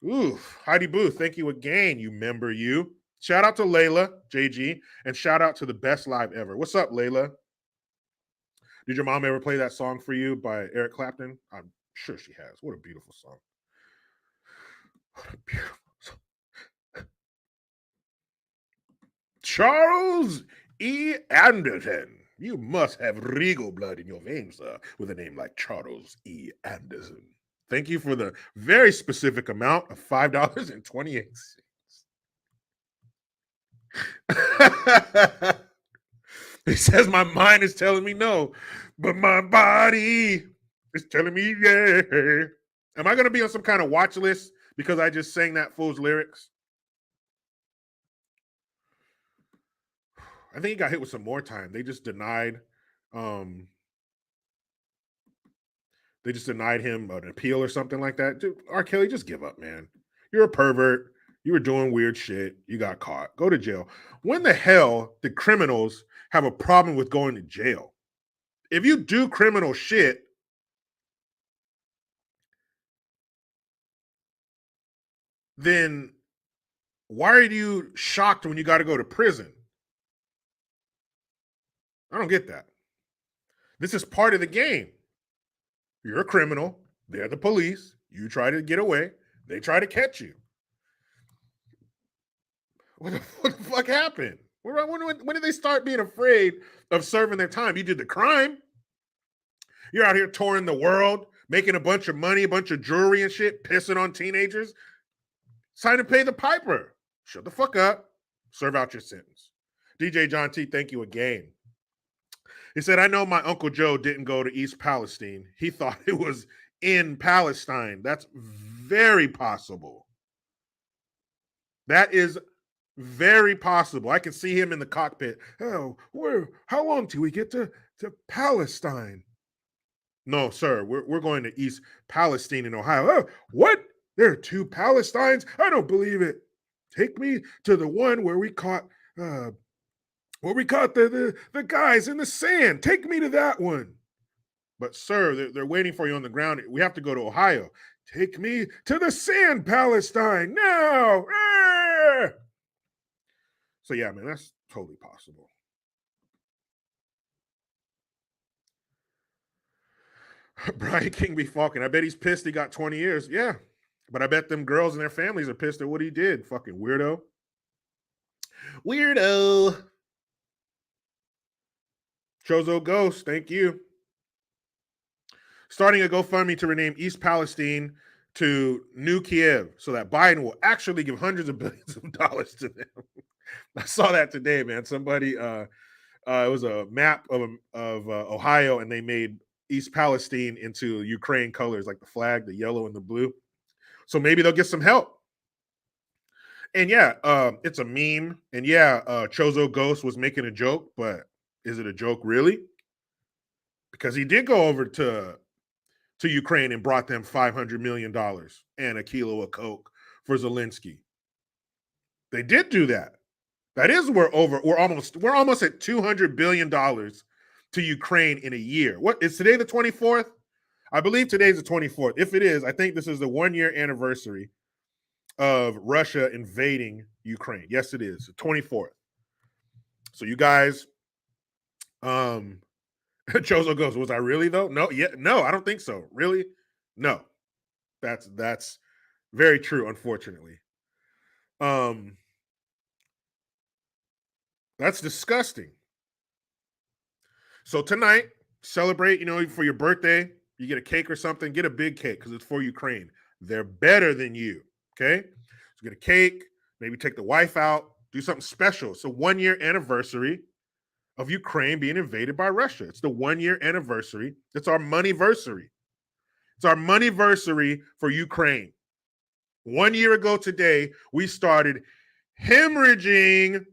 Oof. Heidi Booth, thank you again, you member you. Shout out to Layla, JG, and shout out to the best live ever. What's up, Layla? Did your mom ever play that song for you by Eric Clapton? I'm sure she has. What a beautiful song. What a beautiful song. Charles E. Anderson. You must have regal blood in your veins, sir, with a name like Charles E. Anderson. Thank you for the very specific amount of $5.28. He says my mind is telling me no, but my body is telling me yeah. Am I going to be on some kind of watch list because I just sang that fool's lyrics? I think he got hit with some more time. They just denied him an appeal or something like that. Dude, R. Kelly, just give up, man. You're a pervert. You were doing weird shit. You got caught. Go to jail. When the hell did criminals have a problem with going to jail? If you do criminal shit, then why are you shocked when you got to go to prison? I don't get that. This is part of the game. You're a criminal. They're the police. You try to get away. They try to catch you. What the fuck happened? When did they start being afraid of serving their time? You did the crime. You're out here touring the world, making a bunch of money, a bunch of jewelry and shit, pissing on teenagers. It's time to pay the piper. Shut the fuck up. Serve out your sentence. DJ John T, thank you again. He said, I know my Uncle Joe didn't go to East Palestine. He thought it was in Palestine. That's very possible. That is very possible. I can see him in the cockpit. Oh, how long till we get to Palestine? No, sir. We're going to East Palestine in Ohio. Oh, what? There are two Palestines? I don't believe it. Take me to the one where we caught the guys in the sand. Take me to that one. But sir, they're waiting for you on the ground. We have to go to Ohio. Take me to the sand, Palestine. No. Ah! So yeah, man, that's totally possible. Brian King be fucking. I bet he's pissed he got 20 years. Yeah. But I bet them girls and their families are pissed at what he did. Fucking weirdo. Weirdo. Chozo Ghost, thank you. Starting a GoFundMe to rename East Palestine to New Kiev so that Biden will actually give hundreds of billions of dollars to them. I saw that today, man. Somebody, it was a map of Ohio, and they made East Palestine into Ukraine colors, like the flag, the yellow and the blue. So maybe they'll get some help. And yeah, it's a meme. And yeah, Chozo Ghost was making a joke, but is it a joke really? Because he did go over to Ukraine and brought them $500 million and a kilo of coke for Zelensky. They did do that. That is we're almost at $200 billion to Ukraine in a year. What is today, the 24th? I believe today's the 24th. If it is, I think this is the 1-year anniversary of Russia invading Ukraine. Yes, it is the 24th. So you guys, Chozo goes, was I really though? No, I don't think so. Really? No. That's very true, unfortunately. That's disgusting. So tonight, celebrate, for your birthday, you get a cake or something, get a big cake because it's for Ukraine. They're better than you. Okay. So get a cake, maybe take the wife out, do something special. It's a 1-year anniversary of Ukraine being invaded by Russia. It's the 1-year anniversary. It's our moneyversary. It's our moneyversary for Ukraine. 1 year ago today, we started hemorrhaging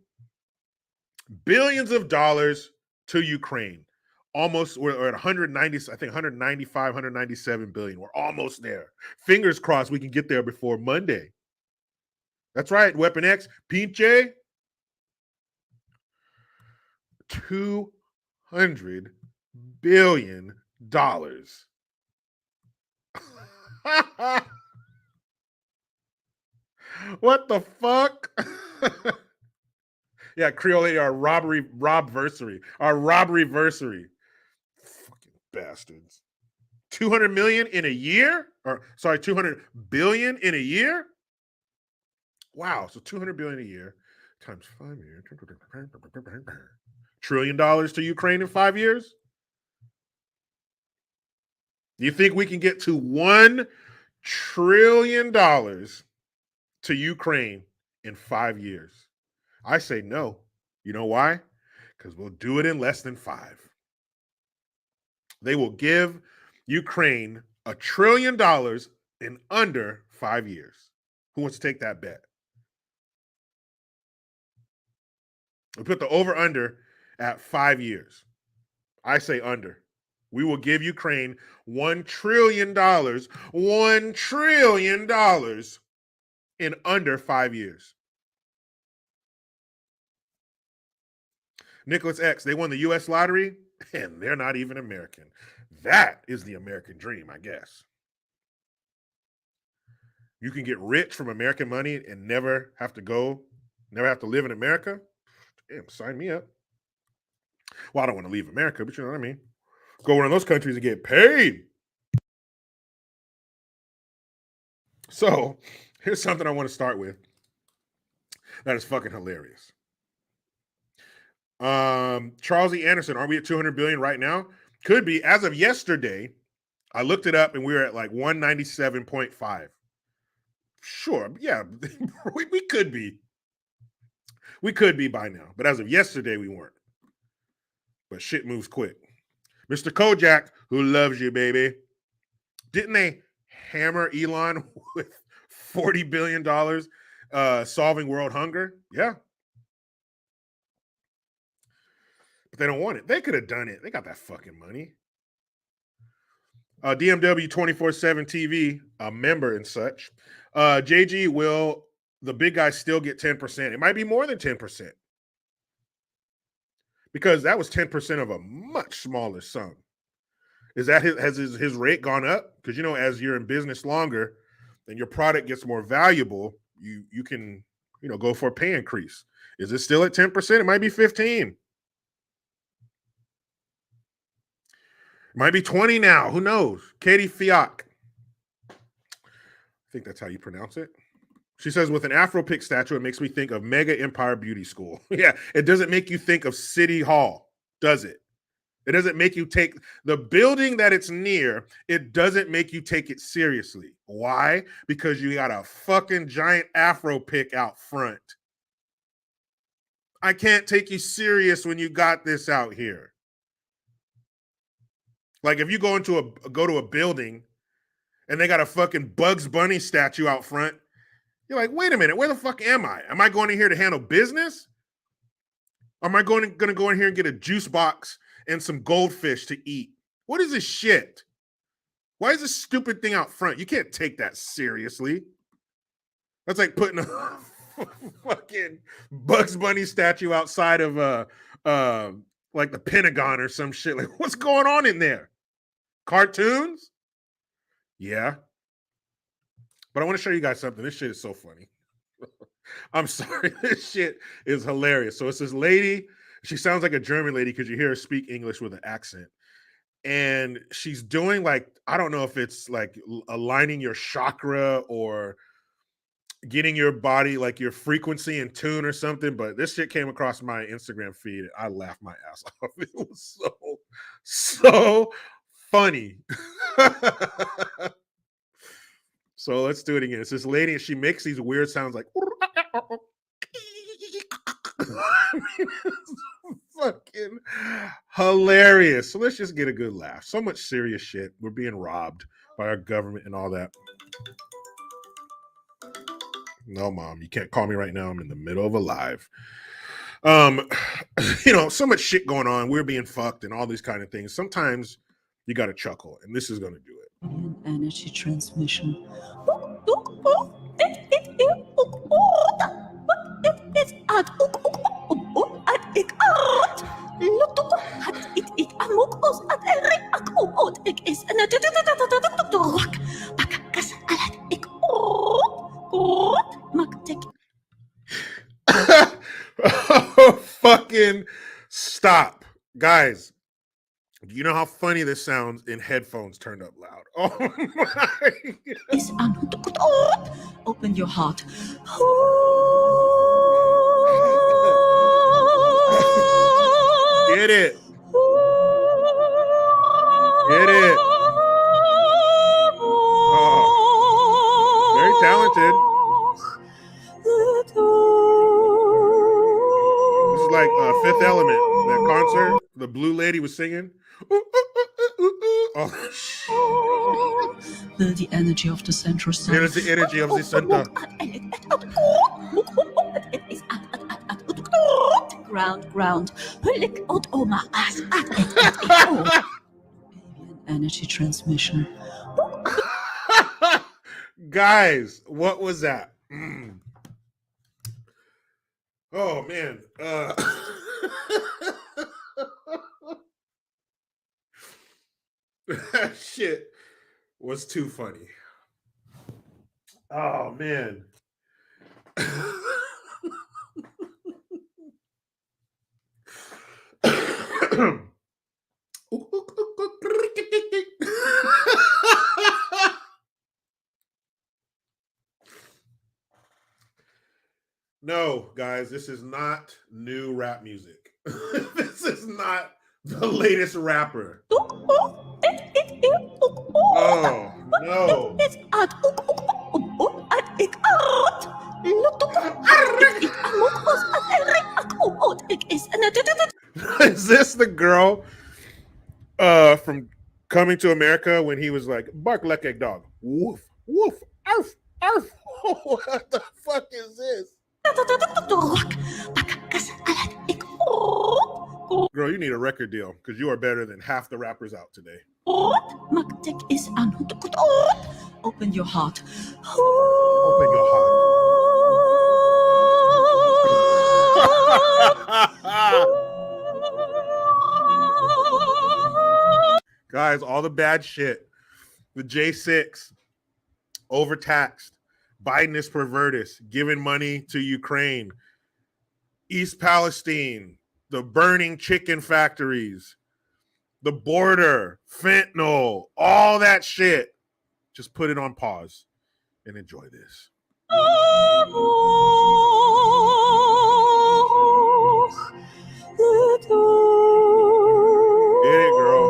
billions of dollars to Ukraine. Almost, we're at 190, I think 195, 197 billion. We're almost there. Fingers crossed we can get there before Monday. That's right, Weapon X, pinche. $200 billion. What the fuck? Yeah, Creole, our robversary. Our robberyversary. Fucking bastards. 200 million in a year? Or sorry, 200 billion in a year? Wow, so 200 billion a year times 5 years. $1 trillion to Ukraine in 5 years? Do you think we can get to $1 trillion to Ukraine in 5 years? I say no. You know why? Because we'll do it in less than 5. They will give Ukraine $1 trillion in under 5 years. Who wants to take that bet? We put the over-under at 5 years. I say under. We will give Ukraine $1 trillion, $1 trillion in under 5 years. Nicholas X, they won the U.S. lottery, and they're not even American. That is the American dream, I guess. You can get rich from American money and never have to live in America. Damn, sign me up. Well, I don't want to leave America, but you know what I mean. Go one of those countries and get paid. So here's something I want to start with that is fucking hilarious. Charles E. Anderson, aren't we at 200 billion right now? Could be. As of yesterday, I looked it up and we were at like 197.5. Sure, yeah, we could be. We could be by now, but as of yesterday, we weren't. But shit moves quick. Mr. Kojak, who loves you, baby. Didn't they hammer Elon with $40 billion solving world hunger? Yeah. But they don't want it. They could have done it. They got that fucking money. DMW 24/7 TV, a member and such. JG, will the big guys still get 10%? It might be more than 10%. Because that was 10% of a much smaller sum. Is that has his rate gone up? Because as you're in business longer and your product gets more valuable, you can go for a pay increase. Is it still at 10%? It might be 15%. Might be 20 now. Who knows? Katie Fiat. I think that's how you pronounce it. She says, with an Afro pick statue, it makes me think of Mega Empire Beauty School. Yeah, it doesn't make you think of City Hall, does it? It doesn't make you take the building that it's near. It doesn't make you take it seriously. Why? Because you got a fucking giant Afro pick out front. I can't take you serious when you got this out here. Like if you go to a building and they got a fucking Bugs Bunny statue out front, you're like, wait a minute, where the fuck am I? Am I going in here to handle business? Or am I going to go in here and get a juice box and some goldfish to eat? What is this shit? Why is this stupid thing out front? You can't take that seriously. That's like putting a fucking Bugs Bunny statue outside of like the Pentagon or some shit. Like, what's going on in there? Cartoons? Yeah. But I want to show you guys something. This shit is so funny. I'm sorry. This shit is hilarious. So it's this lady. She sounds like a German lady because you hear her speak English with an accent. And she's doing like, I don't know if it's like aligning your chakra or getting your body, like your frequency in tune or something. But this shit came across my Instagram feed. I laughed my ass off. It was so funny. So let's do it again. It's this lady and she makes these weird sounds like fucking hilarious. So let's just get a good laugh. So much serious shit. We're being robbed by our government and all that. No, Mom, you can't call me right now. I'm in the middle of a live. So much shit going on. We're being fucked and all these kind of things. Sometimes you got to chuckle, and this is going to do it.
Energy transmission.
Oh, fucking stop, guys. Do you know how funny this sounds in headphones turned up loud? Oh my
God. Open your heart.
Get it. Get it. Oh, very talented. This is like Fifth Element, that concert the blue lady was singing. Oh,
the energy of the central sun.
It is the energy of the center.
Ground. Energy transmission.
Guys, what was that? Oh man. That shit was too funny. Oh man. No, guys, this is not new rap music. This is not the latest rapper. Oh, no. Is this the girl from Coming to America when he was like, bark like a dog? Woof, woof, arf, arf. What the fuck is this? Girl, you need a record deal because you are better than half the rappers out today.
Open your heart.
Open your heart. Guys, all the bad shit. The J6, overtaxed. Biden is pervertus, giving money to Ukraine. East Palestine, the burning chicken factories. the border, fentanyl, all that shit. Just put it on pause and enjoy this. Get it, girl.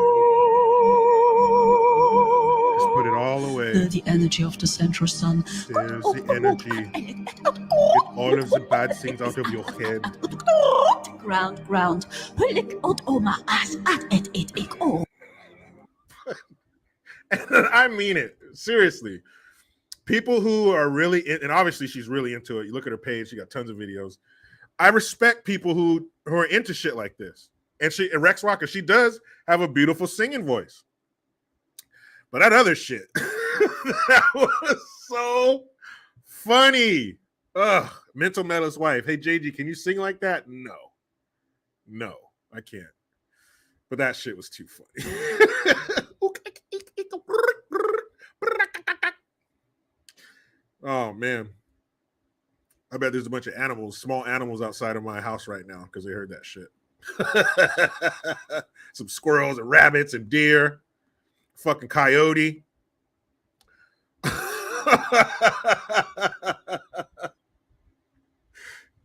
Just put it all away.
The energy of the central sun.
There's the energy. Get all of the bad things out of your head.
Ground, ground.
And I mean it. Seriously. People who are really in, and obviously she's really into it. You look at her page, she got tons of videos. I respect people who are into shit like this. And Rex Walker, she does have a beautiful singing voice. But that other shit, that was so funny. Ugh, Mental Metal's wife. Hey, JG, can you sing like that? No, I can't. But that shit was too funny. Oh, man. I bet there's a bunch of animals, small animals outside of my house right now because they heard that shit. Some squirrels and rabbits and deer. Fucking coyote.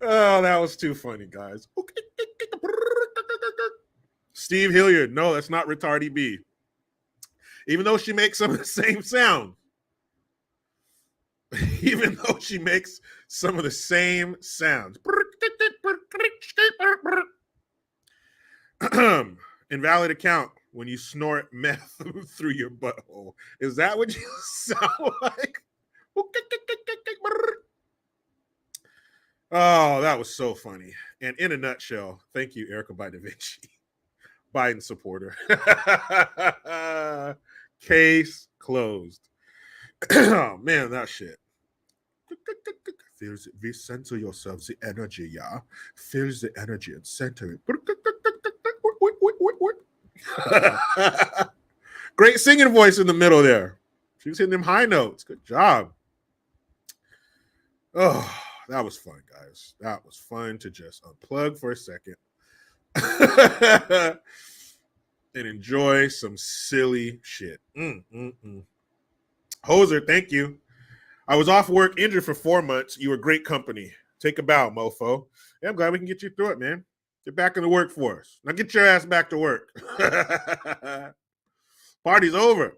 Oh, that was too funny, guys. Steve Hilliard. No, that's not Retardy B. Even though she makes some of the same sound. Even though she makes some of the same sounds. Invalid account when you snort meth through your butthole. Is that what you sound like? Oh, that was so funny. And in a nutshell, thank you, Erica by Da Vinci. Biden supporter. Case closed. Oh, man, that shit. Feels it. Center yourselves, the energy, yeah. Feels the energy and center it. Great singing voice in the middle there. She was hitting them high notes. Good job. Oh, that was fun, guys. That was fun to just unplug for a second and enjoy some silly shit. Hoser, thank you. I was off work injured for 4 months. You were great company. Take a bow, mofo. Yeah, I'm glad we can get you through it, man. Get back in the workforce. Now get your ass back to work. Party's over.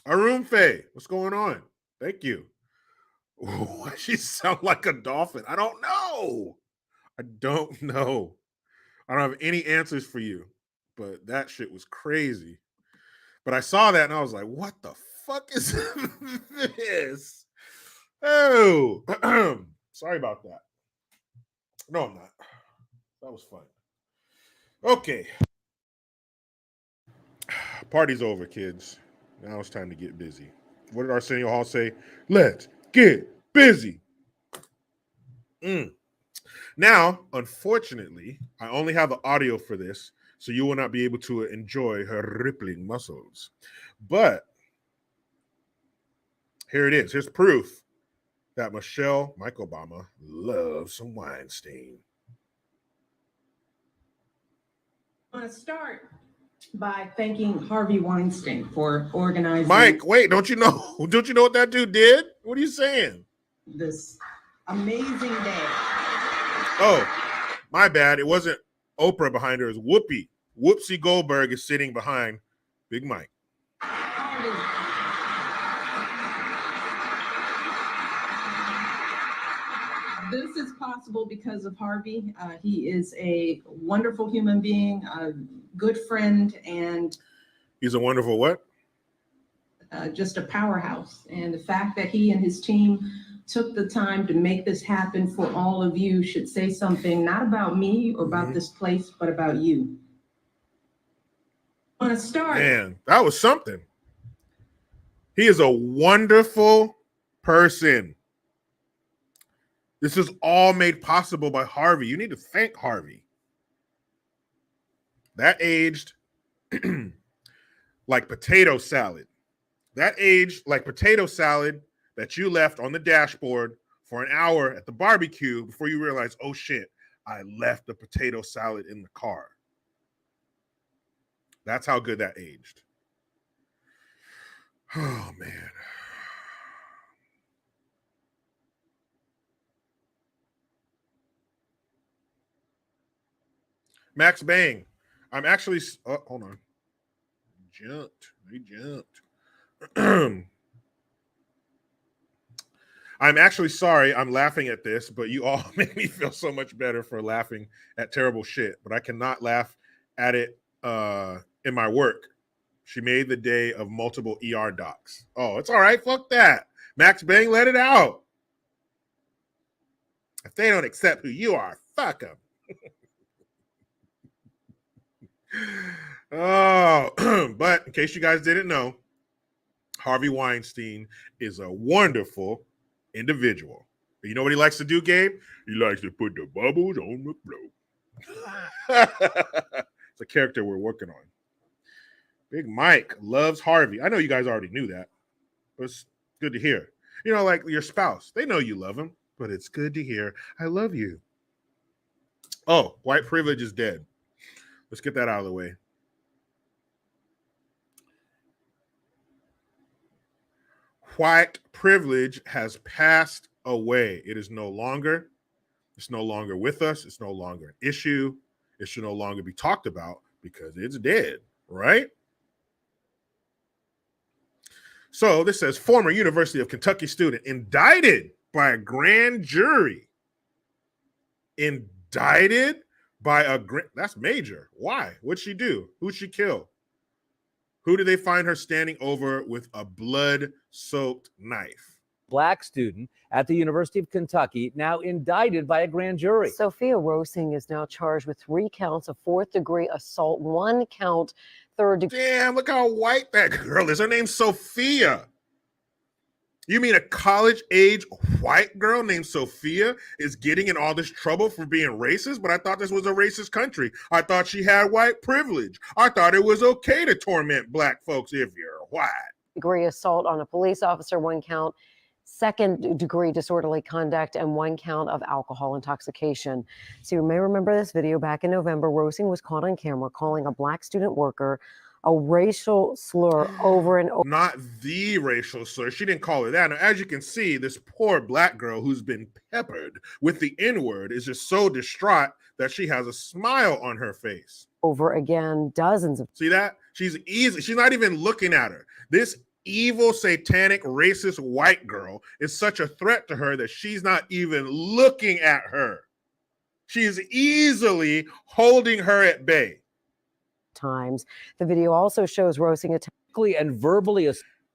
Arun Faye, what's going on? Thank you. Why she sound like a dolphin? I don't know. I don't have any answers for you, but that shit was crazy. But I saw that and I was like, what the fuck is this? Oh, sorry about that. No, I'm not. That was fun. Okay. Party's over, kids. Now it's time to get busy. What did Arsenio Hall say? Let's get busy. Now, unfortunately, I only have the audio for this, so you will not be able to enjoy her rippling muscles. But here it is. Here's proof that Mike Obama loves some Weinstein.
I want to start by thanking Harvey Weinstein for organizing.
Mike, wait, don't you know what that dude did? What are you saying?
This amazing day.
Oh, my bad. It wasn't Oprah behind her. It was Whoopi. Whoopsie Goldberg is sitting behind Big Mike.
This is possible because of Harvey. He is a wonderful human being, a good friend, and
he's a wonderful what?
Just a powerhouse. And the fact that he and his team took the time to make this happen for all of you should say something not about me or about this place, but about you. I want to start.
Man, that was something. He is a wonderful person. This is all made possible by Harvey. You need to thank Harvey. That aged like potato salad. That aged like potato salad that you left on the dashboard for an hour at the barbecue before you realize, oh shit, I left the potato salad in the car. That's how good that aged. Oh, man. Max Bang. I'm actually... Oh, hold on. They jumped. I'm actually sorry I'm laughing at this, but you all make me feel so much better for laughing at terrible shit. But I cannot laugh at it in my work. She made the day of multiple ER docs. Oh, it's all right. Fuck that. Max Bang, let it out. If they don't accept who you are, fuck them. Oh, but in case you guys didn't know, Harvey Weinstein is a wonderful individual. You know what he likes to do, Gabe? He likes to put the bubbles on the floor. It's a character we're working on. Big Mike loves Harvey. I know you guys already knew that, but it's good to hear. You know, like your spouse, they know you love him, but it's good to hear, I love you. Oh, white privilege is dead. Let's get that out of the way. White privilege has passed away. It is no longer. It's no longer with us. It's no longer an issue. It should no longer be talked about because it's dead, right? So this says former University of Kentucky student indicted by a grand jury. Indicted by a grand... That's major. Why? What'd she do? Who'd she kill? Who did they find her standing over with a blood-soaked knife?
Black student at the University of Kentucky, now indicted by a grand jury.
Sophia Rosing is now charged with 3 counts of 4th-degree assault, 1 count third-degree.
Damn, look how white that girl is. Her name's Sophia. You mean a college-age white girl named Sophia is getting in all this trouble for being racist? But I thought this was a racist country. I thought she had white privilege. I thought it was okay to torment black folks if you're white.
Degree assault on a police officer, 1 count, 2nd-degree disorderly conduct, and 1 count of alcohol intoxication. So you may remember this video back in November. Rosing was caught on camera calling a black student worker a racial slur over and over.
Not the racial slur. She didn't call her that. Now, as you can see, this poor black girl who's been peppered with the N-word is just so distraught that she has a smile on her face.
Over again, dozens of...
See that? She's easy. She's not even looking at her. This evil, satanic, racist white girl is such a threat to her that she's not even looking at her. She's easily holding her at bay.
Times. The video also shows Rosing
and verbally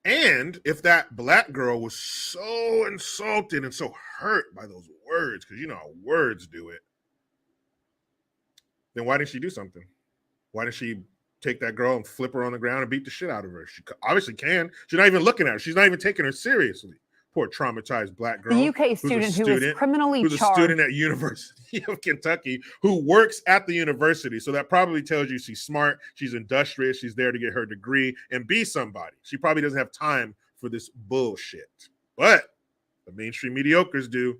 and if that black girl was so insulted and so hurt by those words, because you know how words do it, then why didn't she do something? Why didn't she take that girl and flip her on the ground and beat the shit out of her? She obviously can. She's not even looking at her. She's not even taking her seriously. Poor traumatized black girl.
The UK student who was criminally
charged. Who's a student at University of Kentucky who works at the university. So that probably tells you she's smart, she's industrious, she's there to get her degree and be somebody. She probably doesn't have time for this bullshit. But the mainstream mediocres do.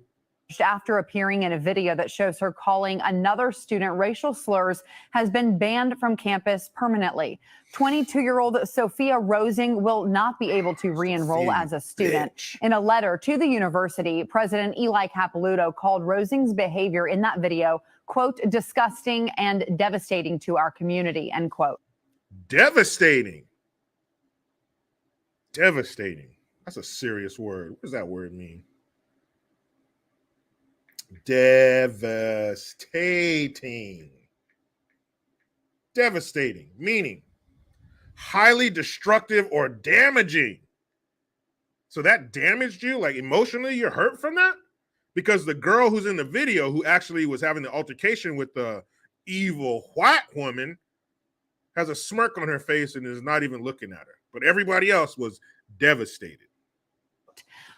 After appearing in a video that shows her calling another student racial slurs, has been banned from campus permanently. 22-year-old Sophia Rosing will not be able to re-enroll as a student. In a letter to the university, President Eli Capilouto called Rosing's behavior in that video, quote, disgusting and devastating to our community, end quote.
Devastating. Devastating. That's a serious word. What does that word mean? Devastating. Devastating, meaning highly destructive or damaging. So that damaged you, like emotionally, you're hurt from that? Because the girl who's in the video who actually was having the altercation with the evil white woman has a smirk on her face and is not even looking at her. But everybody else was devastated.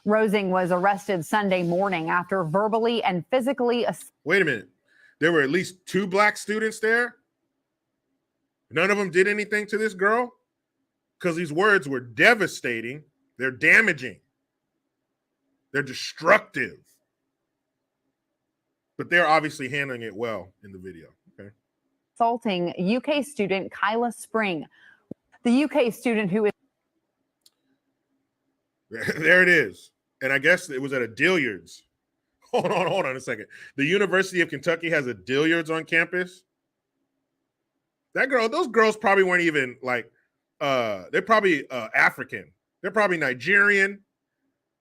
Rosing was arrested Sunday morning after verbally and physically...
Wait a minute. There were at least 2 black students there? None of them did anything to this girl? Because these words were devastating. They're damaging. They're destructive. But they're obviously handling it well in the video. Okay.
assaulting UK student Kyla Spring. The UK student who is
There it is. And I guess it was at a Dillard's. Hold on a second. The University of Kentucky has a Dillard's on campus. Those girls probably weren't even like, they're probably African. They're probably Nigerian.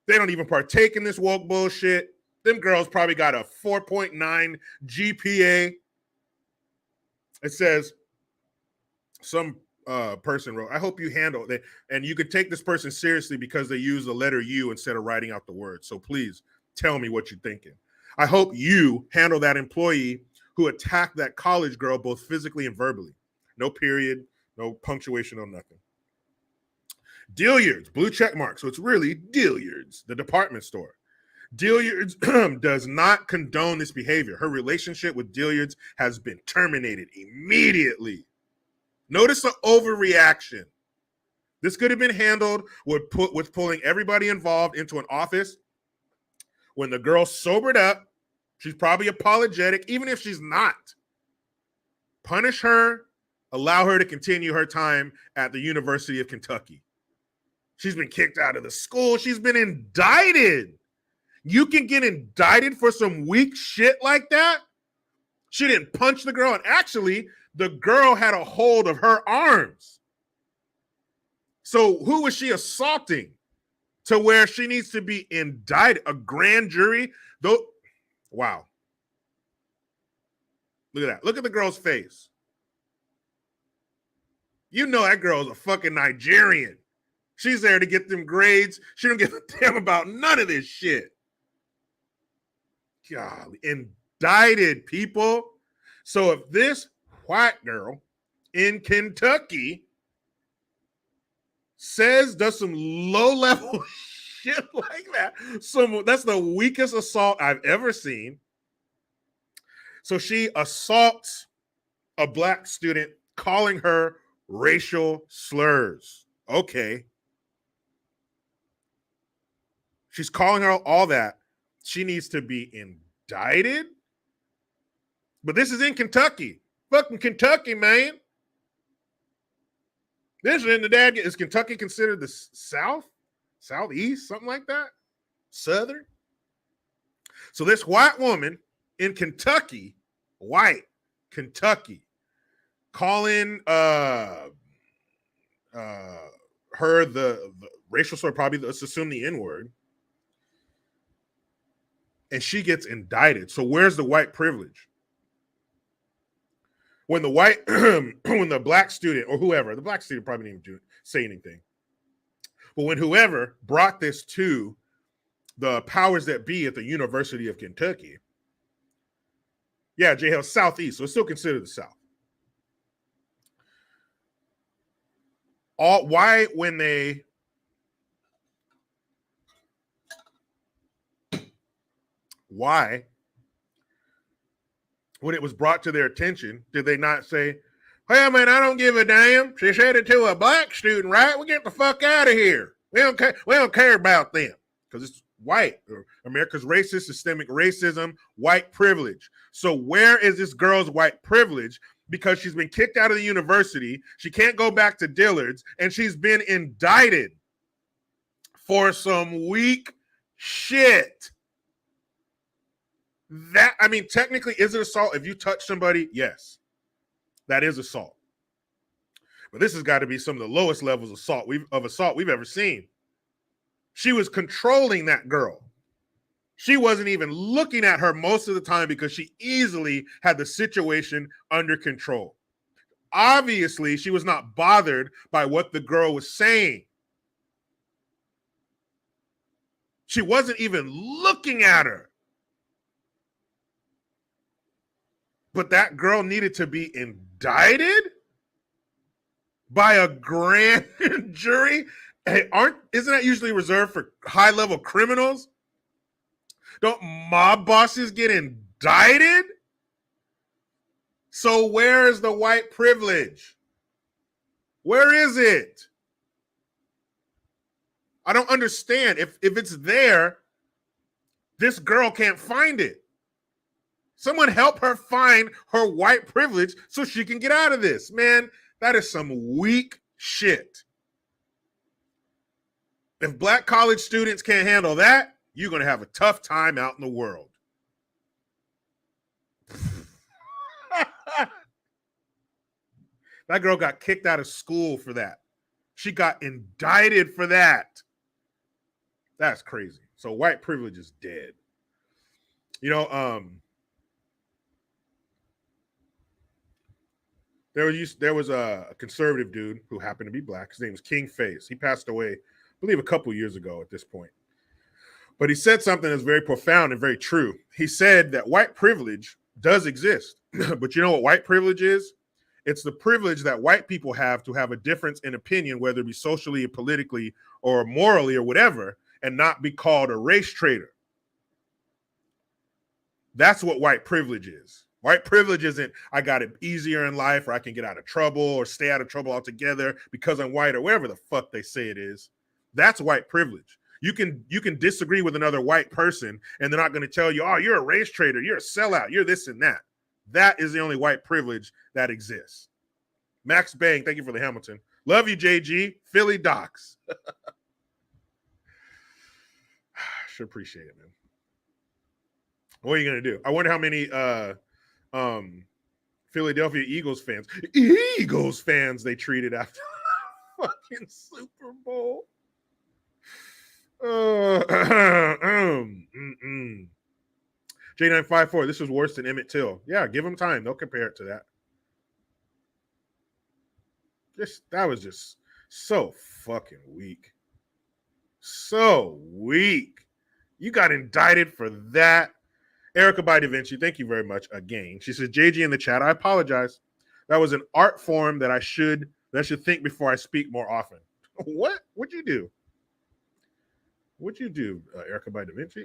They don't even partake in this woke bullshit. Them girls probably got a 4.9 GPA. It says some person wrote, I hope you handle it. And you could take this person seriously because they use the letter U instead of writing out the word. So please tell me what you're thinking. I hope you handle that employee who attacked that college girl both physically and verbally. No period, no punctuation, no nothing. Dillard's, blue check mark. So it's really Dillard's, the department store. Dillard's does not condone this behavior. Her relationship with Dillard's has been terminated immediately. Notice the overreaction. This could have been handled with pulling everybody involved into an office. When the girl sobered up, she's probably apologetic, even if she's not. Punish her, allow her to continue her time at the University of Kentucky. She's been kicked out of the school. She's been indicted. You can get indicted for some weak shit like that? She didn't punch the girl. And actually, the girl had a hold of her arms. So who was she assaulting to where she needs to be indicted? A grand jury? Wow. Look at that. Look at the girl's face. You know that girl's a fucking Nigerian. She's there to get them grades. She don't give a damn about none of this shit. God, indicted, people. So if this white girl in Kentucky does some low-level shit like that, that's the weakest assault I've ever seen. So she assaults a black student, calling her racial slurs. Okay. She's calling her all that. She needs to be indicted. But this is in Kentucky. Fucking Kentucky, man. This is in the dad. Is Kentucky considered the South? Southeast? Something like that? Southern? So this white woman in Kentucky, white Kentucky, calling her the racial slur, probably let's assume the N-word. And she gets indicted. So where's the white privilege? When the black student or whoever, the black student probably didn't even say anything. But when whoever brought this to the powers that be at the University of Kentucky, yeah, J-Hell, Southeast, so it's still considered the South. Why, when it was brought to their attention, did they not say, hey, man, I don't give a damn. She said it to a black student, right? We get the fuck out of here. We don't care about them. Because it's white. America's racist, systemic racism, white privilege. So where is this girl's white privilege? Because she's been kicked out of the university. She can't go back to Dillard's. And she's been indicted for some weak shit. Technically, is it assault? If you touch somebody, yes, that is assault. But this has got to be some of the lowest levels of assault we've ever seen. She was controlling that girl. She wasn't even looking at her most of the time because she easily had the situation under control. Obviously, she was not bothered by what the girl was saying. She wasn't even looking at her. But that girl needed to be indicted by a grand jury. Hey, isn't that usually reserved for high-level criminals? Don't mob bosses get indicted? So where is the white privilege? Where is it? I don't understand. If it's there, this girl can't find it. Someone help her find her white privilege so she can get out of this. Man, that is some weak shit. If black college students can't handle that, you're going to have a tough time out in the world. That girl got kicked out of school for that. She got indicted for that. That's crazy. So white privilege is dead. You know, there was a conservative dude who happened to be black. His name was King Face. He passed away, I believe, a couple years ago at this point. But he said something that's very profound and very true. He said that white privilege does exist. But you know what white privilege is? It's the privilege that white people have to have a difference in opinion, whether it be socially or politically or morally or whatever, and not be called a race traitor. That's what white privilege is. White privilege isn't I got it easier in life, or I can get out of trouble or stay out of trouble altogether because I'm white, or whatever the fuck they say it is. That's white privilege. You can disagree with another white person and they're not going to tell you, oh, you're a race traitor, you're a sellout, you're this and that. That is the only white privilege that exists. Max Bang, thank you for the Hamilton. Love you, JG. Philly Docs. Sure appreciate it, man. What are you going to do? I wonder how many Philadelphia Eagles fans they treated after fucking Super Bowl. J954, this was worse than Emmett Till. Yeah, give them time. They'll compare it to that. That was just so fucking weak. So weak. You got indicted for that. Erica by Da Vinci, thank you very much again. She says, JG in the chat, I apologize. That was an art form that I should think before I speak more often. What? What'd you do? What'd you do, Erica by Da Vinci?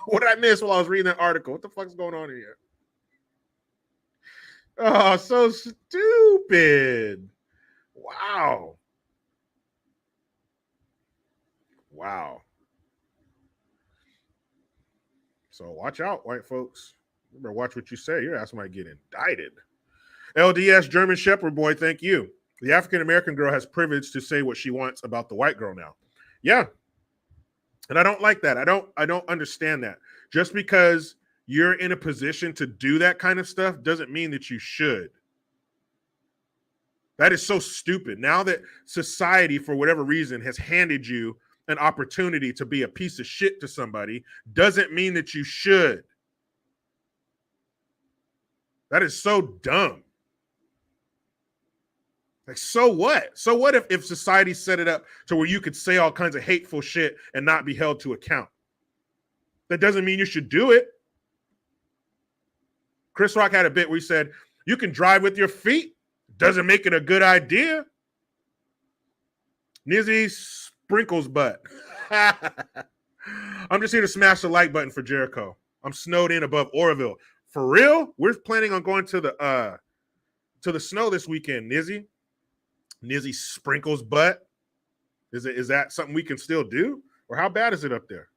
What did I miss while I was reading that article? What the fuck's going on here? Oh, so stupid. Wow. Wow. So watch out, white folks. You better watch what you say. Your ass might get indicted. LDS German Shepherd boy, thank you. The African-American girl has privilege to say what she wants about the white girl now. Yeah. And I don't like that. I don't understand that. Just because you're in a position to do that kind of stuff doesn't mean that you should. That is so stupid. Now that society, for whatever reason, has handed you an opportunity to be a piece of shit to somebody, doesn't mean that you should. That is so dumb. Like, so what? So what if society set it up to where you could say all kinds of hateful shit and not be held to account? That doesn't mean you should do it. Chris Rock had a bit where he said, you can drive with your feet. Doesn't make it a good idea. Nizzy sprinkles butt. I'm just here to smash the like button for Jericho. I'm snowed in above Oroville. For real? We're planning on going to the snow this weekend, Nizzy. Nizzy sprinkles butt. Is that something we can still do? Or how bad is it up there?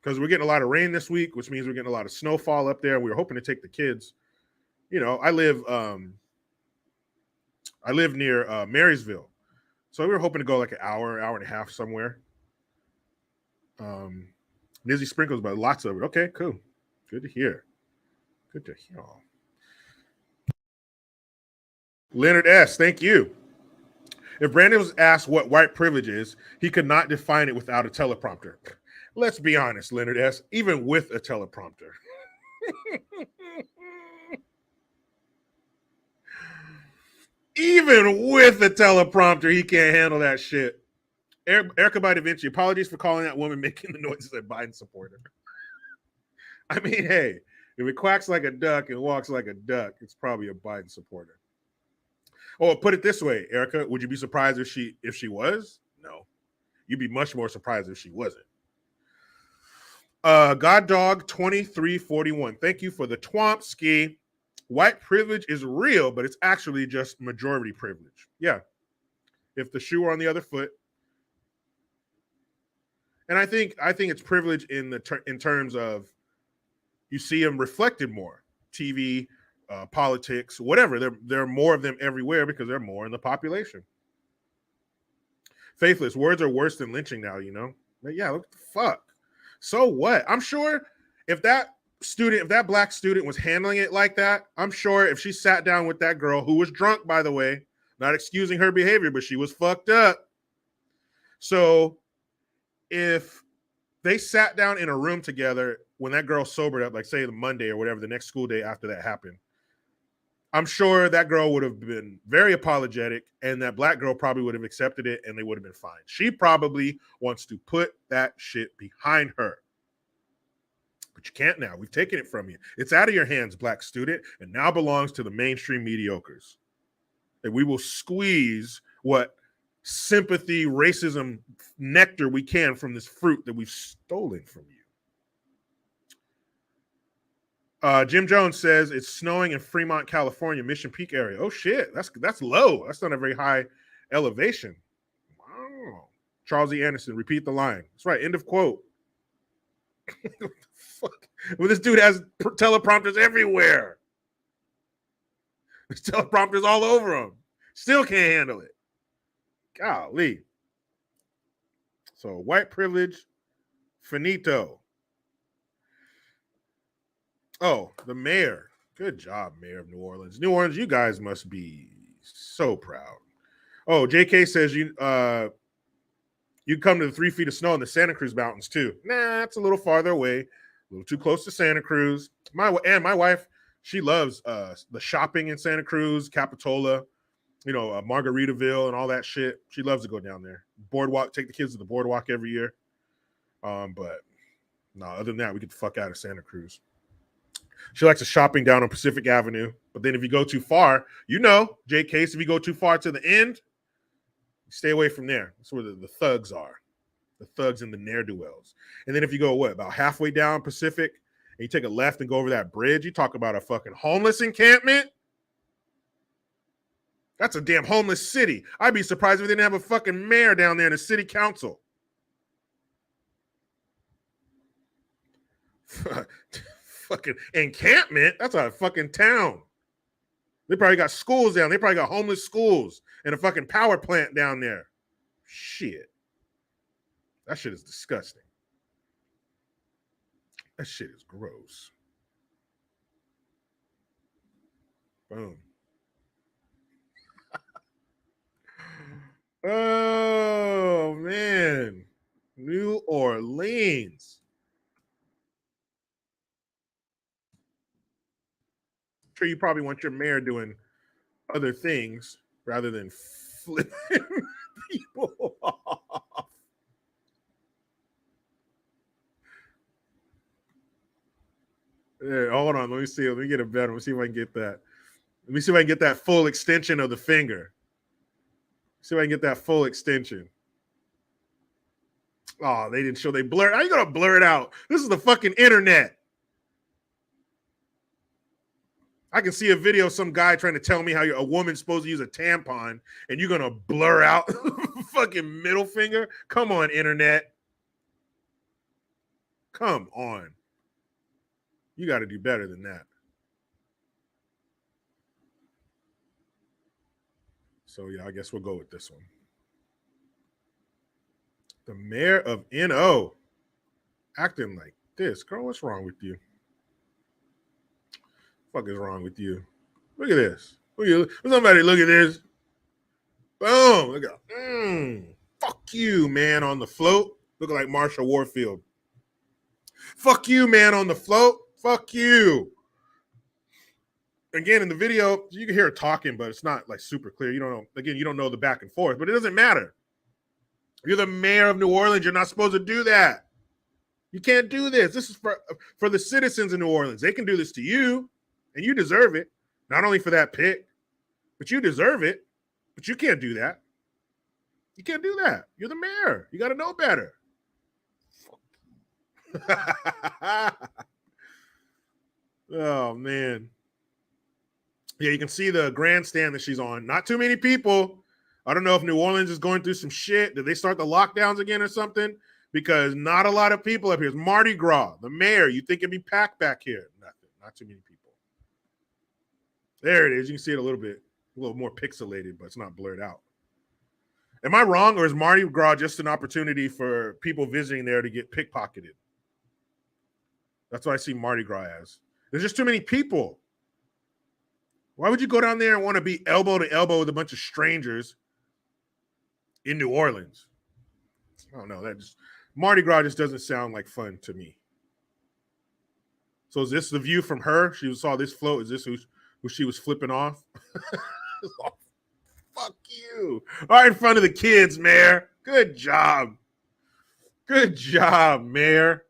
Because we're getting a lot of rain this week, which means we're getting a lot of snowfall up there. We were hoping to take the kids. You know, I live near Marysville. So we were hoping to go like an hour and a half somewhere. Nizzy sprinkles, but lots of it. Okay, cool. Good to hear. Good to hear. Leonard S., thank you. If Brandon was asked what white privilege is, he could not define it without a teleprompter. Let's be honest, Leonard S., even with a teleprompter. Even with a teleprompter, he can't handle that shit. Erica by Da Vinci, apologies for calling that woman making the noises a Biden supporter. I mean, hey, if it quacks like a duck and walks like a duck, it's probably a Biden supporter. Oh, put it this way, Erica, would you be surprised if she was? No. You'd be much more surprised if she wasn't. God Dog 2341. Thank you for the Twompski. White privilege is real, but it's actually just majority privilege. Yeah. If the shoe were on the other foot. And I think it's privilege in terms of you see them reflected more. TV, politics, whatever. There are more of them everywhere because there are more in the population. Faithless, words are worse than lynching now, you know? But yeah, what the fuck? So what? I'm sure if that black student was handling it like that, I'm sure if she sat down with that girl who was drunk, by the way, not excusing her behavior, but she was fucked up. So if they sat down in a room together when that girl sobered up, like say the Monday or whatever, the next school day after that happened, I'm sure that girl would have been very apologetic and that black girl probably would have accepted it and they would have been fine. She probably wants to put that shit behind her. But you can't now. We've taken it from you. It's out of your hands, black student, and now belongs to the mainstream mediocres. And we will squeeze what sympathy, racism nectar we can from this fruit that we've stolen from you. Jim Jones says it's snowing in Fremont, California, Mission Peak area. Oh shit, that's low. That's not a very high elevation. Wow. Charles E. Anderson, repeat the line. That's right. End of quote. What the fuck? Well, this dude has teleprompters everywhere. There's teleprompters all over him. Still can't handle it. Golly. So white privilege, finito. Oh, the mayor. Good job, Mayor of New Orleans. New Orleans, you guys must be so proud. Oh, JK says you come to the 3 feet of snow in the Santa Cruz Mountains too. Nah, it's a little farther away, a little too close to Santa Cruz. My wife, she loves the shopping in Santa Cruz, Capitola, Margaritaville and all that shit. She loves to go down there. Boardwalk, take the kids to the boardwalk every year. But no, other than that, we get the fuck out of Santa Cruz. She likes the shopping down on Pacific Avenue. But then if you go too far, Jay Case, if you go too far to the end, stay away from there. That's where the thugs are. The thugs and the ne'er-do-wells. And then if you go, about halfway down Pacific, and you take a left and go over that bridge, you talk about a fucking homeless encampment? That's a damn homeless city. I'd be surprised if they didn't have a fucking mayor down there in the city council. Fucking encampment? That's a fucking town. They probably got schools down. They probably got homeless schools and a fucking power plant down there. Shit. That shit is disgusting. That shit is gross. Boom. Oh, man. New Orleans. I'm sure you probably want your mayor doing other things rather than flipping people off. Yeah, hold on. Let me see. Let me get it better. Let me see if I can get that. Let me see if I can get that full extension of the finger. See if I can get that full extension. Oh, they didn't show. They blurred. How are you going to blur it out? This is the fucking internet. I can see a video of some guy trying to tell me how a woman's supposed to use a tampon, and you're going to blur out fucking middle finger? Come on, internet. Come on. You got to do better than that. So, yeah, I guess we'll go with this one. The mayor of NO acting like this. Girl, what's wrong with you? What the fuck is wrong with you? Look at this. Somebody look at this. Boom. Look at fuck you, man, on the float. Looking like Marsha Warfield. Fuck you, man, on the float. Fuck you. Again, in the video, you can hear her talking, but it's not like super clear. You don't know. Again, you don't know the back and forth, but it doesn't matter. You're the mayor of New Orleans. You're not supposed to do that. You can't do this. This is for the citizens of New Orleans. They can do this to you, and you deserve it. Not only for that pick, but you deserve it. But you can't do that. You can't do that. You're the mayor. You got to know better. Oh, man. Yeah, you can see the grandstand that she's on. Not too many people. I don't know if New Orleans is going through some shit. Did they start the lockdowns again or something? because not a lot of people up here. It's Mardi Gras, the mayor. You think it'd be packed back here? Nothing. Not too many people. There it is. You can see it a little more pixelated, but it's not blurred out. Am I wrong, or is Mardi Gras just an opportunity for people visiting there to get pickpocketed? That's what I see Mardi Gras as. There's just too many people. Why would you go down there and want to be elbow to elbow with a bunch of strangers in New Orleans? I don't know. Mardi Gras just doesn't sound like fun to me. So is this the view from her? She saw this float. Is this who she was flipping off? Oh, fuck you. Right in front of the kids, Mayor. Good job. Good job, Mayor.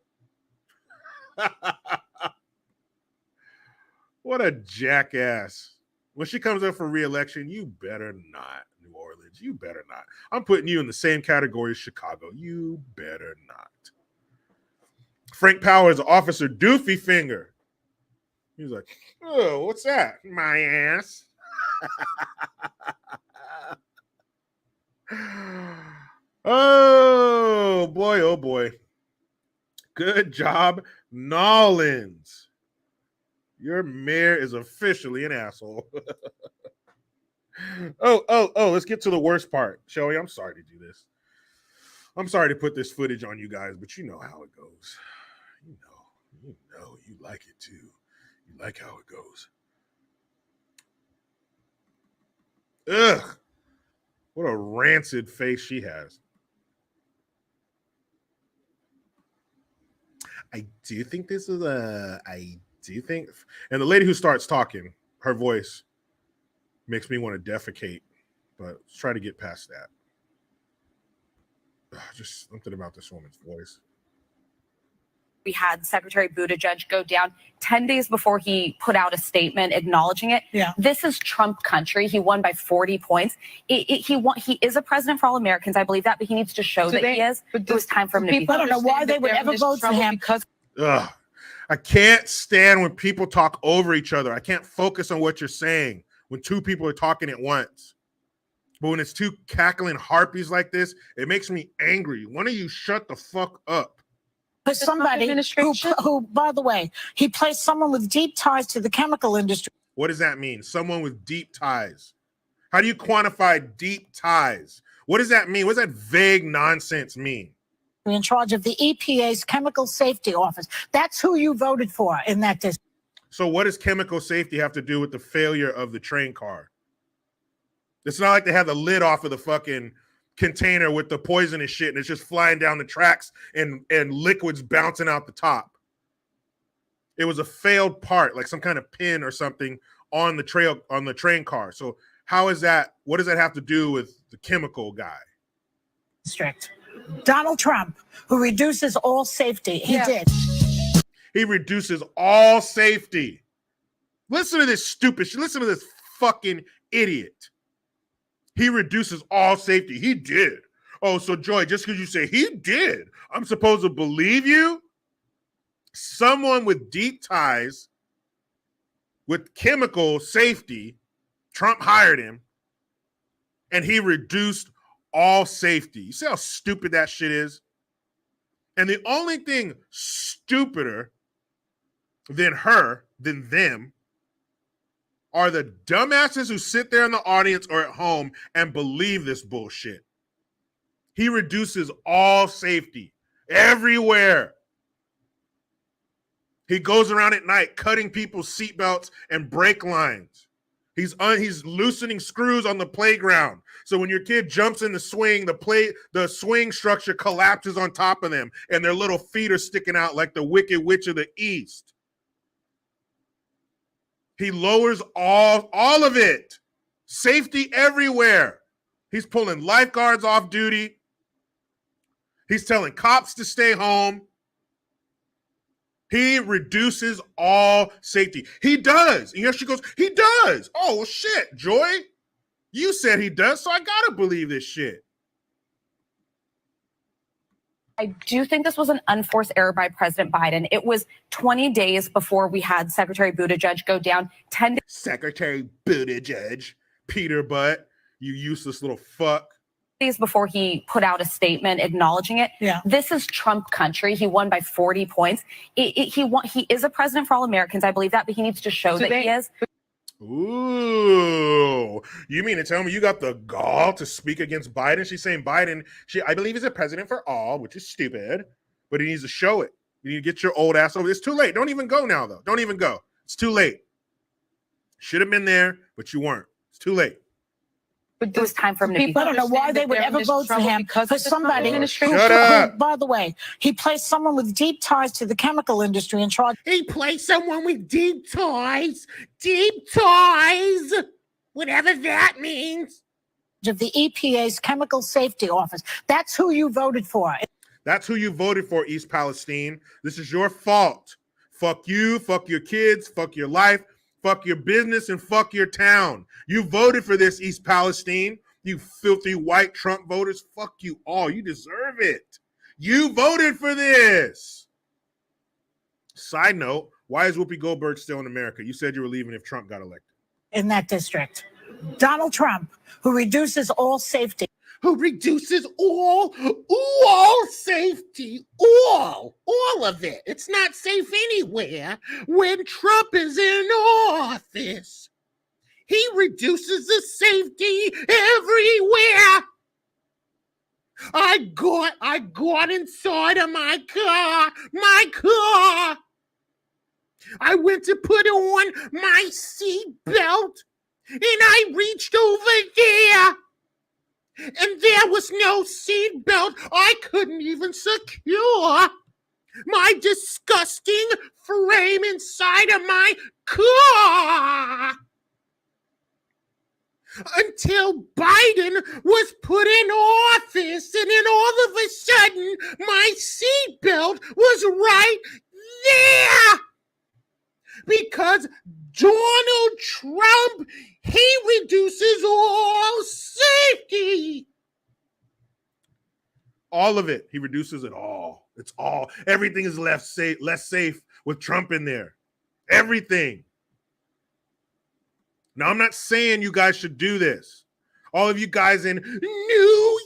What a jackass. When she comes up for re-election, you better not, New Orleans. You better not. I'm putting you in the same category as Chicago. You better not. Frank Powers, Officer Doofy Finger. He's like, oh, what's that? My ass. Oh, boy, oh, boy. Good job, Nollins. Your mayor is officially an asshole. Oh, let's get to the worst part, shall we? I'm sorry to do this. I'm sorry to put this footage on you guys, but you know how it goes. You know, you like it too. You like how it goes. Ugh. What a rancid face she has. I do think this is and the lady who starts talking, her voice makes me want to defecate, but let's try to get past that. Ugh, just something about this woman's voice.
We had Secretary Buttigieg go down 10 days before he put out a statement acknowledging it.
Yeah.
This is Trump country. He won by 40 points. He is a president for all Americans. I believe that, but he needs to show that he is. It was time for him to be.
I don't know why they would ever vote for him.
Ugh. I can't stand when people talk over each other. I can't focus on what you're saying when two people are talking at once. But when it's two cackling harpies like this, it makes me angry. One of you shut the fuck up.
Somebody who, by the way, he placed someone with deep ties to the chemical industry.
What does that mean? Someone with deep ties. How do you quantify deep ties? What does that mean? What does that vague nonsense mean?
In charge of the EPA's Chemical Safety Office. That's who you voted for in that district.
So what does chemical safety have to do with the failure of the train car? It's not like they have the lid off of the fucking container with the poisonous shit and it's just flying down the tracks and liquids bouncing out the top. It was a failed part, like some kind of pin or something on the train car. So how is that? What does that have to do with the chemical guy?
District. Donald Trump, who reduces all safety. He did.
He reduces all safety. Listen to this stupid shit. Listen to this fucking idiot. He reduces all safety. He did. Oh, so Joy, just because you say he did, I'm supposed to believe you? Someone with deep ties with chemical safety, Trump hired him, and he reduced all safety. You see how stupid that shit is? And the only thing stupider than them, are the dumbasses who sit there in the audience or at home and believe this bullshit. He reduces all safety everywhere. He goes around at night cutting people's seatbelts and brake lines. He's loosening screws on the playground. So when your kid jumps in the swing, the swing structure collapses on top of them and their little feet are sticking out like the Wicked Witch of the East. He lowers all of it. Safety everywhere. He's pulling lifeguards off duty. He's telling cops to stay home. He reduces all safety. He does. And here she goes, he does. Oh, well, shit, Joy. You said he does, so I gotta believe this shit.
I do think this was an unforced error by President Biden. It was 20 days before we had Secretary Buttigieg go down. 10 days.
Secretary Buttigieg, Peter Butt, you useless little fuck.
days before he put out a statement acknowledging it.
Yeah.
This is Trump country. He won by 40 points. He is a president for all Americans. I believe that, but he needs to show that he is.
Ooh, you mean to tell me you got the gall to speak against Biden? She's saying Biden, I believe is a president for all, which is stupid, but he needs to show it. You need to get your old ass over. It's too late. Don't even go now, though. Don't even go. It's too late. Should have been there, but you weren't. It's too late.
But it was time for him to be.
I don't know why they would ever vote for him, for somebody who,
Shut up.
by the way, he placed someone with deep ties to the chemical industry in charge.
He placed someone with deep ties, whatever that means.
Of the EPA's Chemical Safety Office. That's who you voted for.
That's who you voted for, East Palestine. This is your fault. Fuck you, fuck your kids, fuck your life, fuck your business, and fuck your town. You voted for this, East Palestine. You filthy white Trump voters. Fuck you all. You deserve it. You voted for this. Side note, why is Whoopi Goldberg still in America? You said you were leaving if Trump got elected.
In that district. Donald Trump, who reduces all safety.
Who reduces all safety, all of it. It's not safe anywhere when Trump is in office. He reduces the safety everywhere. I got inside of my car. I went to put on my seat belt and I reached over there. And there was no seat belt. I couldn't even secure my disgusting frame inside of my car. Until Biden was put in office, and then all of a sudden, my seatbelt was right there. Because Donald Trump, he reduces all safety. All of it. He reduces it all. It's all. Everything is less safe with Trump in there. Everything. Now, I'm not saying you guys should do this. All of you guys in New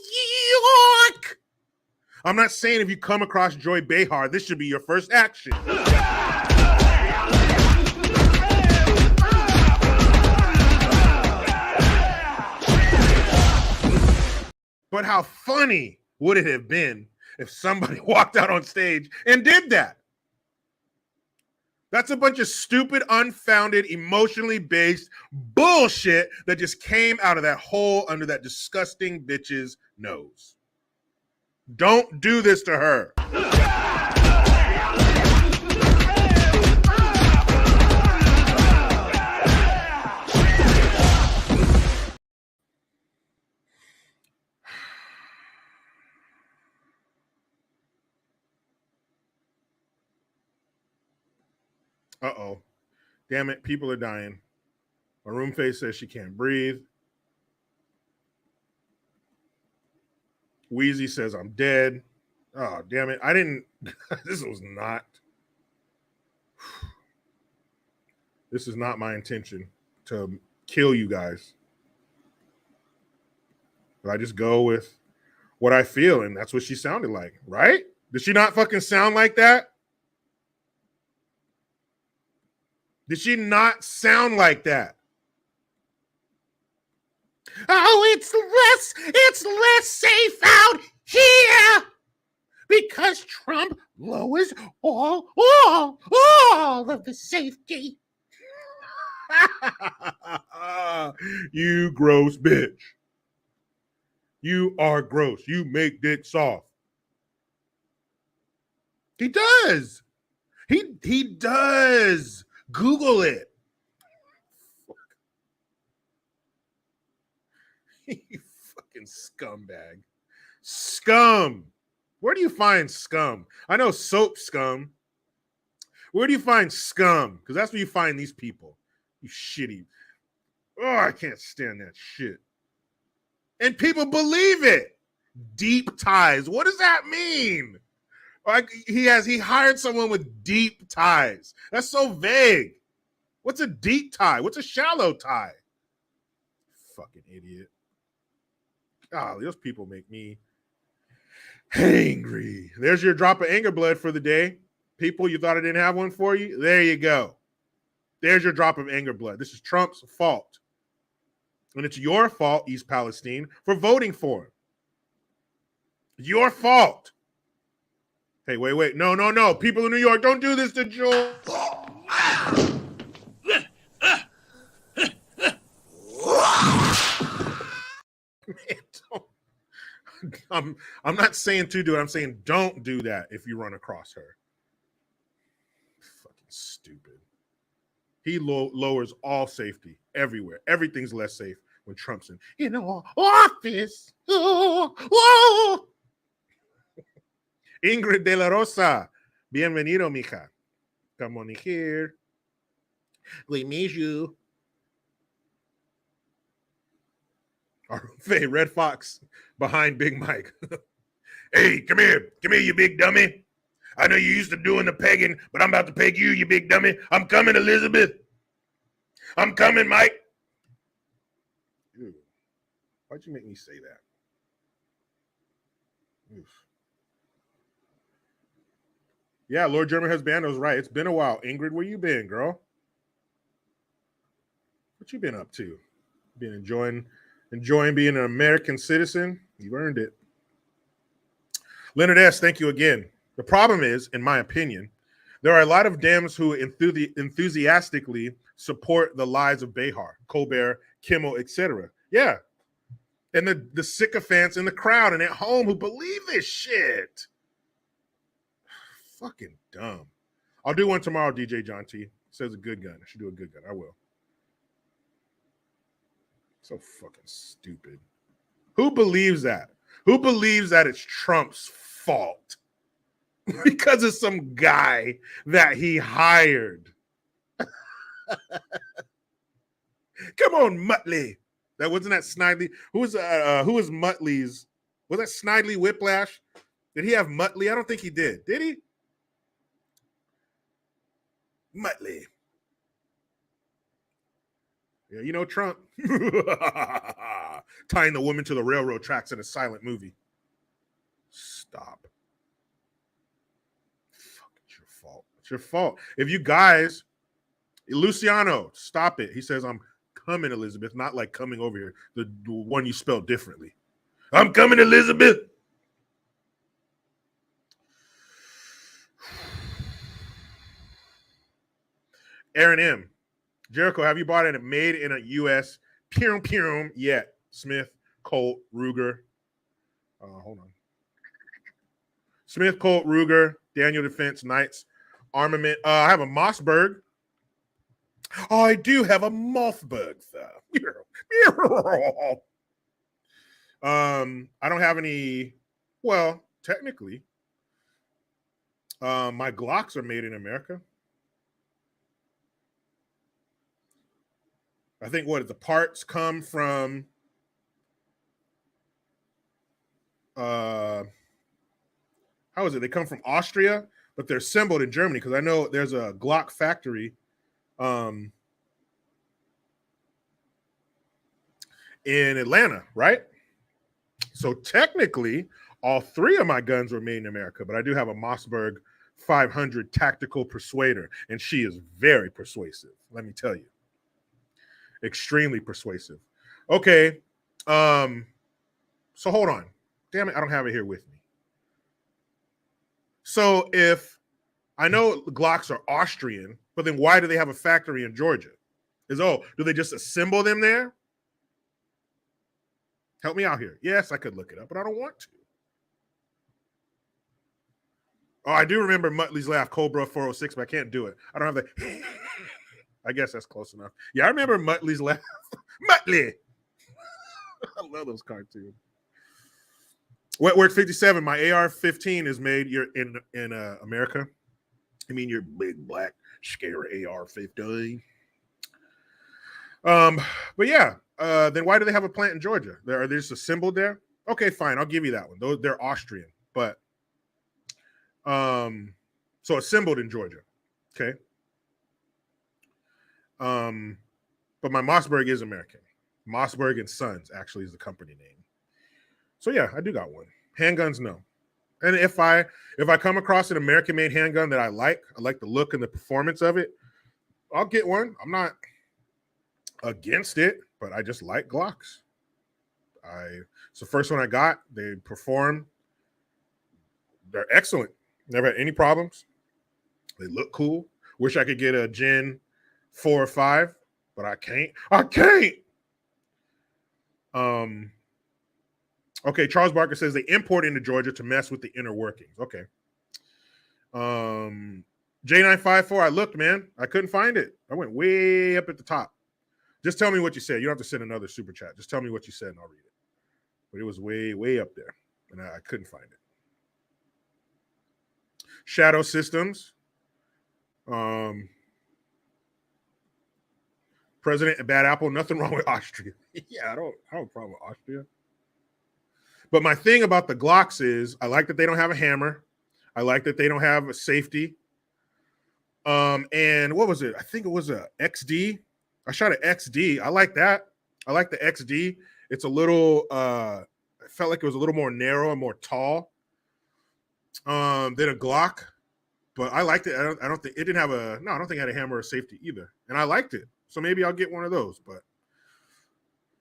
York. I'm not saying if you come across Joy Behar, this should be your first action. But how funny would it have been if somebody walked out on stage and did that? That's a bunch of stupid, unfounded, emotionally based bullshit that just came out of that hole under that disgusting bitch's nose. Don't do this to her. Uh-oh. Damn it, people are dying. My room face says she can't breathe. Wheezy says I'm dead. Oh, damn it. I didn't. This was not. This is not my intention to kill you guys. But I just go with what I feel, and that's what she sounded like, right? Did she not fucking sound like that? Did she not sound like that? Oh, it's less safe out here because Trump lowers all of the safety. You gross bitch. You are gross. You make dick soft. He does. He does. Google it. You fucking scumbag. Scum. Where do you find scum? I know soap scum. Where do you find scum? Because that's where you find these people. You shitty. Oh, I can't stand that shit. And people believe it. Deep ties. What does that mean? Like he hired someone with deep ties. That's so vague. What's a deep tie? What's a shallow tie? Fucking idiot. Oh, those people make me angry. There's your drop of anger blood for the day. People, you thought I didn't have one for you? There you go. There's your drop of anger blood. This is Trump's fault. And it's your fault, East Palestine, for voting for him. Your fault. Hey, wait. No. People in New York, don't do this to Joel. I'm not saying to do it. I'm saying don't do that if you run across her. Fucking stupid. He lowers all safety everywhere. Everything's less safe when Trump's in office. Ingrid de la Rosa, bienvenido, mija. Come on here. We miss you. Hey, Red Fox behind Big Mike. Hey, come here, you big dummy. I know you used to doing the pegging, but I'm about to peg you, you big dummy. I'm coming, Elizabeth. I'm coming, Mike. Ew. Why'd you make me say that? Oof. Yeah, Lord German Husbando's right. It's been a while. Ingrid, where you been, girl? What you been up to? Been enjoying being an American citizen? You've earned it. Leonard S., thank you again. The problem is, in my opinion, there are a lot of Dems who enthusiastically support the lies of Behar, Colbert, Kimmel, etc. Yeah. And the sycophants in the crowd and at home who believe this shit. Fucking dumb. I'll do one tomorrow, DJ John T. Says a good gun. I should do a good gun. I will. So fucking stupid. Who believes that? Who believes that it's Trump's fault? Because of some guy that he hired. Come on, Muttley. That wasn't that Snidely. Who was Muttley's? Was that Snidely Whiplash? Did he have Muttley? I don't think he did. Did he? Muttley. Yeah, you know Trump. Tying the woman to the railroad tracks in a silent movie. Stop. Fuck, it's your fault. It's your fault. If you guys, Luciano, stop it. He says, I'm coming, Elizabeth, not like coming over here. The one you spelled differently. I'm coming, Elizabeth. Aaron M. Jericho, have you bought it made in a U.S. Pyrum yet? Smith, Colt, Ruger. Hold on. Smith, Colt, Ruger, Daniel Defense, Knights, Armament. I have a Mossberg. Oh, I do have a Mossberg, sir. I don't have any. Well, technically, my Glocks are made in America. I think the parts come from how is it? They come from Austria, but they're assembled in Germany because I know there's a Glock factory in Atlanta, right? So technically, all three of my guns were made in America, but I do have a Mossberg 500 Tactical Persuader, and she is very persuasive, let me tell you. Extremely persuasive. Okay. So hold on. Damn it, I don't have it here with me. So if I know Glocks are Austrian, but then why do they have a factory in Georgia? Do they just assemble them there? Help me out here. Yes, I could look it up, but I don't want to. Oh, I do remember Muttley's laugh, Cobra 406, but I can't do it. I don't have the... I guess that's close enough. Yeah, I remember Muttley's laugh. Muttley! I love those cartoons. Wetworth 57, my AR-15 is made in America. I mean, your big, black, scary AR-15. But yeah, then why do they have a plant in Georgia? Are they just assembled there? Okay, fine, I'll give you that one. They're Austrian, but so assembled in Georgia. Okay. But my Mossberg is American. Mossberg and Sons actually is the company name. So yeah, I do got one. Handguns, no. And if I come across an American-made handgun that I like the look and the performance of it, I'll get one. I'm not against it, but I just like Glocks. It's the first one I got. They perform. They're excellent. Never had any problems. They look cool. Wish I could get a Gen 4 or 5, but I can't. Okay, Charles Barker says they import into Georgia to mess with the inner workings. Okay. J954, I looked, man. I couldn't find it. I went way up at the top. Just tell me what you said. You don't have to send another super chat. Just tell me what you said and I'll read it. But it was way, way up there. And I couldn't find it. Shadow Systems. President Bad Apple, nothing wrong with Austria. Yeah, I don't have a problem with Austria. But my thing about the Glocks is I like that they don't have a hammer. I like that they don't have a safety. And what was it? I think it was a XD. I shot an XD. I like that. I like the XD. It's a little I felt like it was a little more narrow and more tall than a Glock. But I liked it. I don't think it didn't have I don't think it had a hammer or safety either. And I liked it. So maybe I'll get one of those, but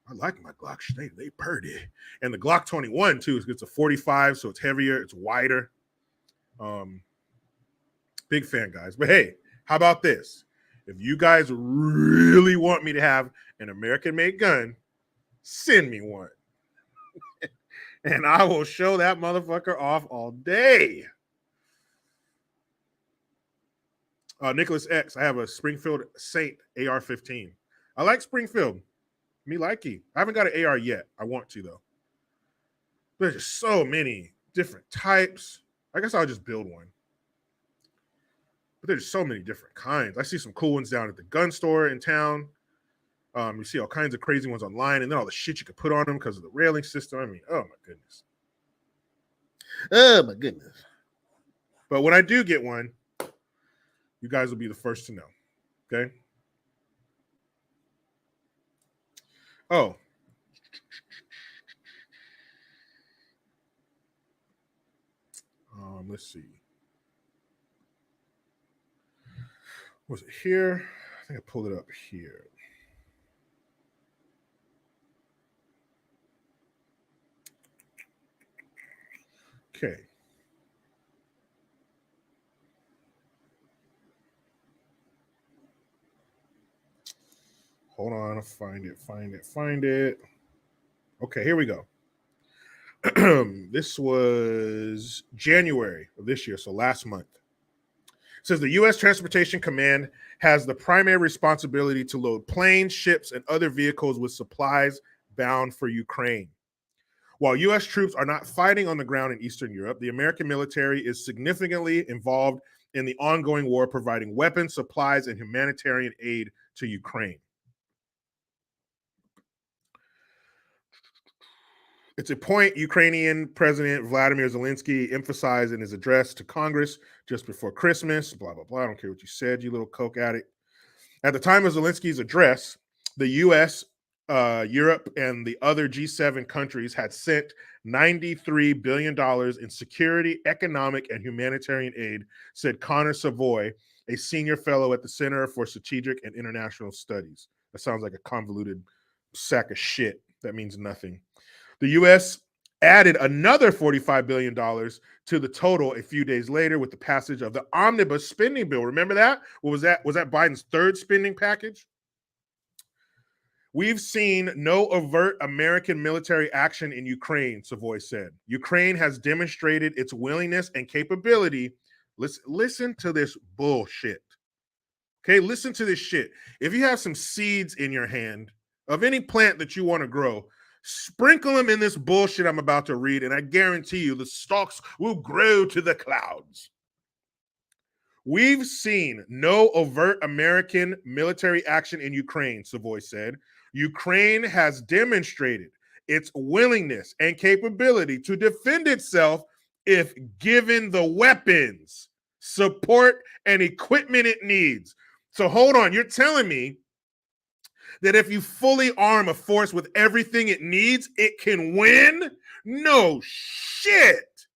I like my Glocks. They purdy. And the Glock 21 too. It's a 45, so it's heavier, it's wider. Big fan, guys. But hey, how about this? If you guys really want me to have an American-made gun, send me one. And I will show that motherfucker off all day. Nicholas X, I have a Springfield Saint AR-15. I like Springfield. Me likey. I haven't got an AR yet. I want to, though. There's just so many different types. I guess I'll just build one. But there's so many different kinds. I see some cool ones down at the gun store in town. You see all kinds of crazy ones online, and then all the shit you could put on them because of the railing system. I mean, oh my goodness. Oh my goodness. But when I do get one, you guys will be the first to know. Okay? Oh. Let's see. Was it here? I think I pulled it up here. Okay. Hold on, I'll find it. Okay, here we go. This was January of this year, so last month. It says the U.S. Transportation Command has the primary responsibility to load planes, ships, and other vehicles with supplies bound for Ukraine. While U.S. troops are not fighting on the ground in Eastern Europe, the American military is significantly involved in the ongoing war, providing weapons, supplies, and humanitarian aid to Ukraine. It's a point Ukrainian President Vladimir Zelensky emphasized in his address to Congress just before Christmas, blah, blah, blah. I don't care what you said, you little coke addict. At the time of Zelensky's address, the U.S., Europe, and the other G7 countries had sent $93 billion in security, economic, and humanitarian aid, said Connor Savoy, a senior fellow at the Center for Strategic and International Studies. That sounds like a convoluted sack of shit. That means nothing. The U.S. added another $45 billion to the total a few days later with the passage of the omnibus spending bill. Remember that? What was that? Was that Biden's third spending package? We've seen no overt American military action in Ukraine, Savoy said. Ukraine has demonstrated its willingness and capability. Listen to this bullshit. Okay, listen to this shit. If you have some seeds in your hand of any plant that you want to grow, sprinkle them in this bullshit I'm about to read, and I guarantee you the stalks will grow to the clouds. We've seen no overt American military action in Ukraine, Savoy said. Ukraine has demonstrated its willingness and capability to defend itself if given the weapons, support, and equipment it needs. So hold on, you're telling me that if you fully arm a force with everything it needs, it can win? No shit.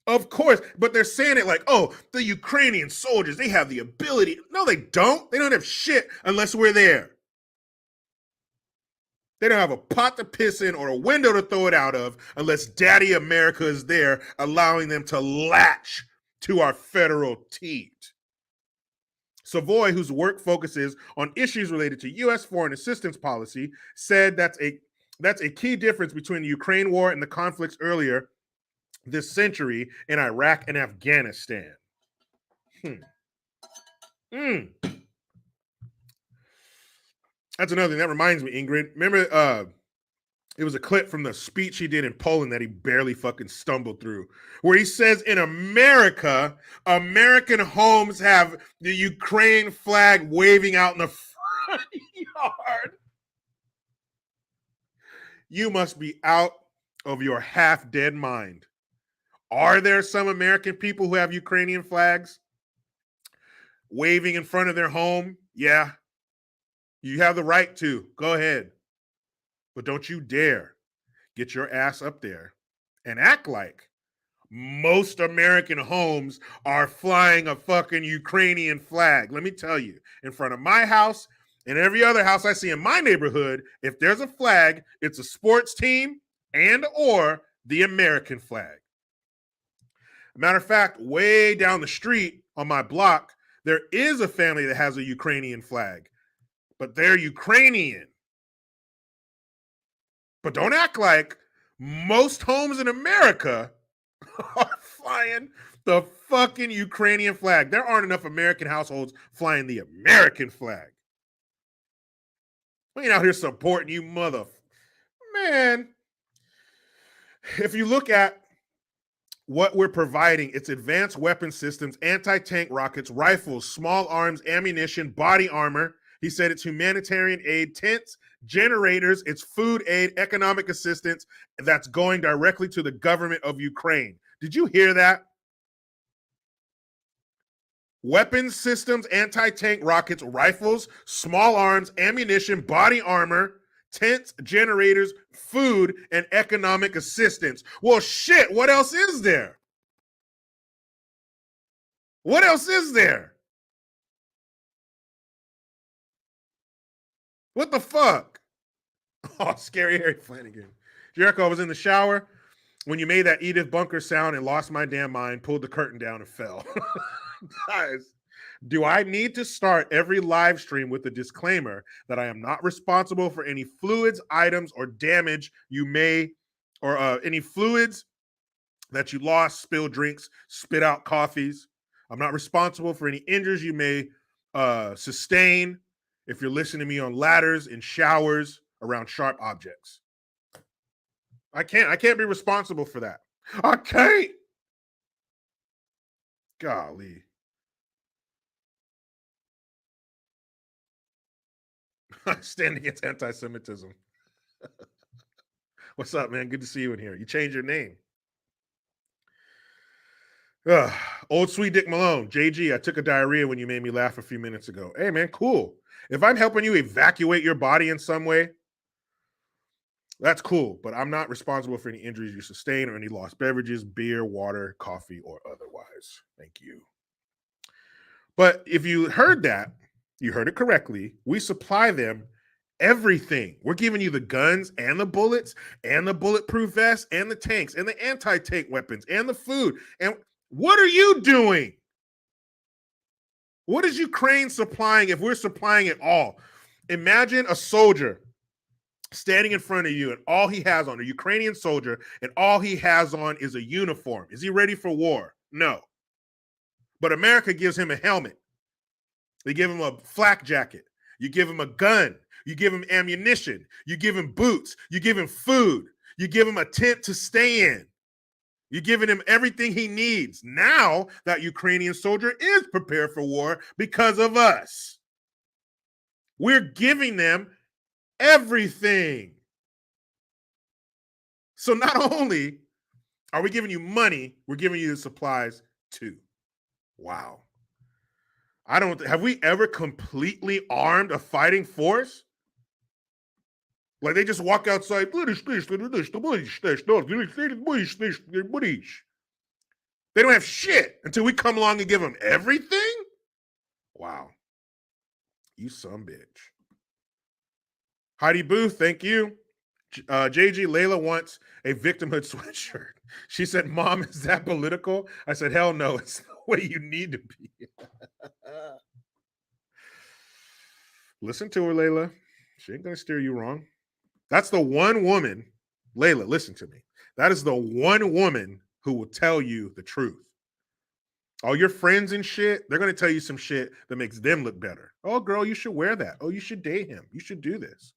Of course, but they're saying it like, oh, the Ukrainian soldiers, they have the ability. No, they don't. They don't have shit unless we're there. They don't have a pot to piss in or a window to throw it out of unless Daddy America is there, allowing them to latch to our federal teat. Savoy, whose work focuses on issues related to U.S. foreign assistance policy, said that's a key difference between the Ukraine war and the conflicts earlier this century in Iraq and Afghanistan. That's another thing. That reminds me, Ingrid. Remember, it was a clip from the speech he did in Poland that he barely fucking stumbled through, where he says in America, American homes have the Ukraine flag waving out in the front yard. You must be out of your half-dead mind. Are there some American people who have Ukrainian flags waving in front of their home? Yeah. You have the right to. Go ahead. But don't you dare get your ass up there and act like most American homes are flying a fucking Ukrainian flag. Let me tell you, in front of my house and every other house I see in my neighborhood, if there's a flag, it's a sports team and or the American flag. Matter of fact, way down the street on my block, there is a family that has a Ukrainian flag, but they're Ukrainian. But don't act like most homes in America are flying the fucking Ukrainian flag. There aren't enough American households flying the American flag. We ain't out here supporting you, mother. Man, if you look at what we're providing, it's advanced weapon systems, anti-tank rockets, rifles, small arms, ammunition, body armor. He said it's humanitarian aid, tents, generators, it's food aid, economic assistance that's going directly to the government of Ukraine. Did you hear that? Weapons systems, anti-tank rockets, rifles, small arms, ammunition, body armor, tents, generators, food, and economic assistance. Well, shit, what else is there? What else is there? What the fuck? Oh, Scary Harry Flanagan. Jericho, I was in the shower when you made that Edith Bunker sound and lost my damn mind, pulled the curtain down and fell. Guys, do I need to start every live stream with a disclaimer that I am not responsible for any fluids, items, or damage you may, or any fluids that you lost, spilled drinks, spit out coffees? I'm not responsible for any injuries you may sustain if you're listening to me on ladders, in showers, around sharp objects. I can't be responsible for that. I can't. Golly. I stand against anti-Semitism. What's up, man? Good to see you in here. You changed your name. Old Sweet Dick Malone. JG, I took a diarrhea when you made me laugh a few minutes ago. Hey, man, cool. If I'm helping you evacuate your body in some way, that's cool. But I'm not responsible for any injuries you sustain or any lost beverages, beer, water, coffee, or otherwise. Thank you. But if you heard that, you heard it correctly. We supply them everything. We're giving you the guns and the bullets and the bulletproof vests and the tanks and the anti-tank weapons and the food. And what are you doing? What is Ukraine supplying if we're supplying it all? Imagine a soldier standing in front of you and all he has on, a Ukrainian soldier, and all he has on is a uniform. Is he ready for war? No. But America gives him a helmet. They give him a flak jacket. You give him a gun. You give him ammunition. You give him boots. You give him food. You give him a tent to stay in. You're giving him everything he needs. Now that Ukrainian soldier is prepared for war because of us. We're giving them everything. So not only are we giving you money, we're giving you the supplies too. Wow. Have we ever completely armed a fighting force? Like they just walk outside. They don't have shit until we come along and give them everything. Wow. You some bitch. Heidi Booth, thank you. JG, Layla wants a victimhood sweatshirt. She said, Mom, is that political? I said, hell no, it's the way you need to be. Listen to her, Layla. She ain't going to steer you wrong. That's the one woman, Layla, listen to me. That is the one woman who will tell you the truth. All your friends and shit, they're going to tell you some shit that makes them look better. Oh, girl, you should wear that. Oh, you should date him. You should do this.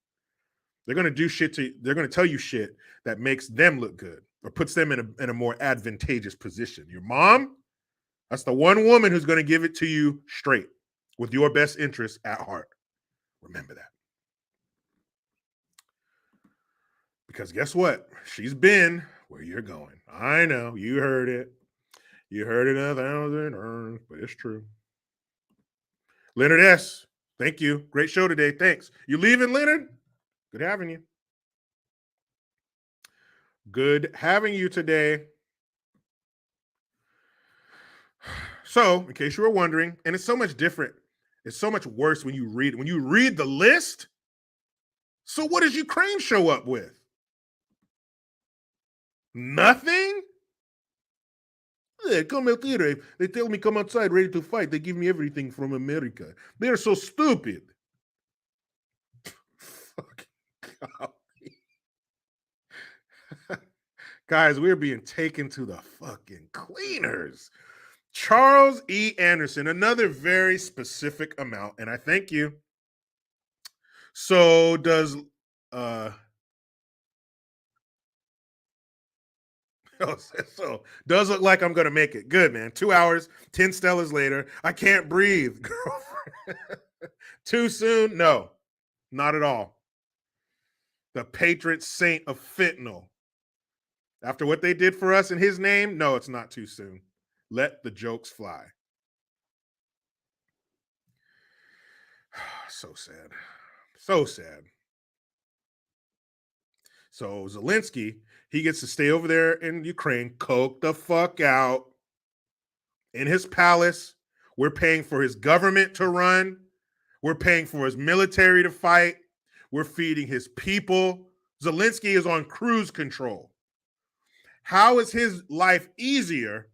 They're going to tell you shit that makes them look good or puts them in a more advantageous position. Your mom, that's the one woman who's going to give it to you straight with your best interests at heart. Remember that. Because guess what? She's been where you're going. I know. You heard it. You heard it 1,000 times, but it's true. Leonard S., thank you. Great show today. Thanks. You leaving, Leonard? Good having you. Good having you today. So, in case you were wondering, and it's so much different. It's so much worse when you read the list. So what does Ukraine show up with? Nothing? Yeah, come out here. They tell me come outside ready to fight. They give me everything from America. They're so stupid. Fucking God. Guys, we're being taken to the fucking cleaners. Charles E. Anderson, another very specific amount, and I thank you. So does does look like I'm gonna make it. Good, man. 2 hours, 10 Stellas later. I can't breathe, girlfriend. Too soon? No, not at all. The patron saint of fentanyl. After what they did for us in his name, no, it's not too soon. Let the jokes fly. So sad. So sad. So Zelensky, he gets to stay over there in Ukraine, coke the fuck out in his palace. We're paying for his government to run. We're paying for his military to fight. We're feeding his people. Zelensky is on cruise control. How is his life easier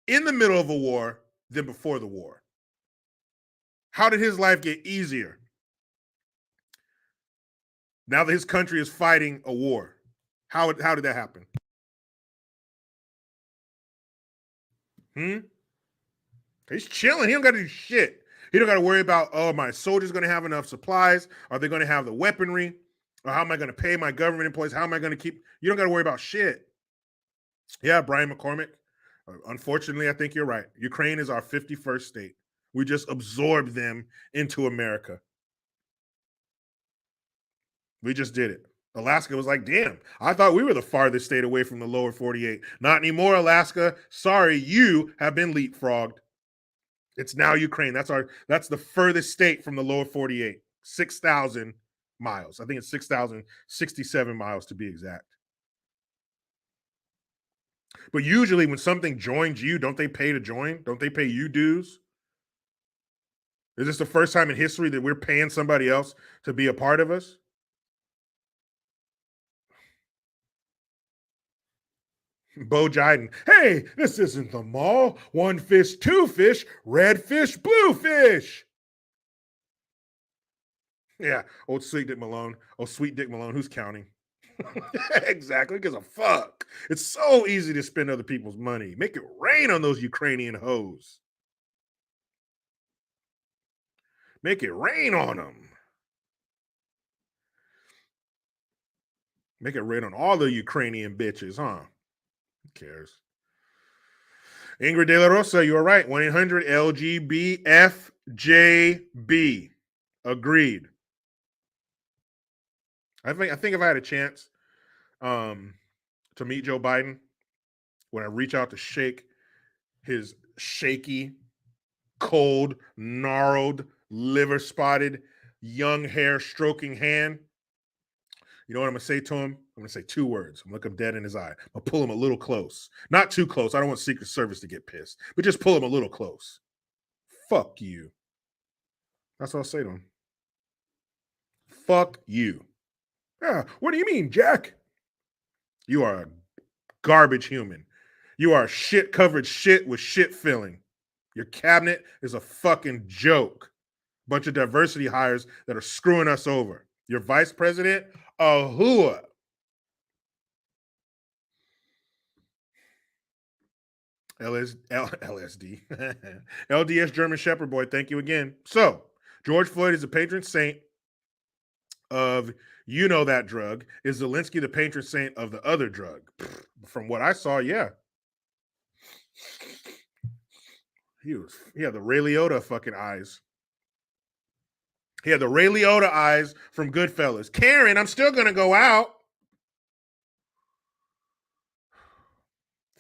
in the middle of a war than before the war? How did his life get easier now that his country is fighting a war? How did that happen? He's chilling. He don't got to do shit. He don't got to worry about, oh, my soldiers going to have enough supplies? Are they going to have the weaponry? Or how am I going to pay my government employees? How am I going to keep? You don't got to worry about shit. Yeah, Brian McCormick. Unfortunately, I think you're right. Ukraine is our 51st state. We just absorbed them into America. We just did it. Alaska was like, damn, I thought we were the farthest state away from the lower 48. Not anymore, Alaska. Sorry, you have been leapfrogged. It's now Ukraine. That's the furthest state from the lower 48. 6,000 miles. I think it's 6,067 miles to be exact. But usually when something joins you, don't they pay to join? Don't they pay you dues? Is this the first time in history that we're paying somebody else to be a part of us? Bo Jiden, hey, this isn't the mall. One fish, two fish, red fish, blue fish. Yeah, old sweet Dick Malone. Oh, sweet Dick Malone, who's counting? Exactly, because of fuck. It's so easy to spend other people's money. Make it rain on those Ukrainian hoes. Make it rain on them. Make it rain on all the Ukrainian bitches, huh? Who cares? Ingrid De La Rosa, you are right. 1-800-LGBFJB. Agreed. I think if I had a chance to meet Joe Biden, when I reach out to shake his shaky, cold, gnarled, liver-spotted, young hair stroking hand, You know what I'm going to say to him? I'm going to say 2 words. I'm going to look him dead in his eye. I'll pull him a little close. Not too close. I don't want Secret Service to get pissed. But just pull him a little close. Fuck you. That's what I'll say to him. Fuck you. Yeah, what do you mean, Jack? You are a garbage human. You are shit-covered shit with shit filling. Your cabinet is a fucking joke. Bunch of diversity hires that are screwing us over. Your vice president, a hooah. LSD. LDS German Shepherd boy, thank you again. So, George Floyd is a patron saint of that drug. Is Zelensky the patron saint of the other drug? From what I saw, yeah. He had the Ray Liotta fucking eyes. He had the Ray Liotta eyes from Goodfellas. Karen, I'm still going to go out.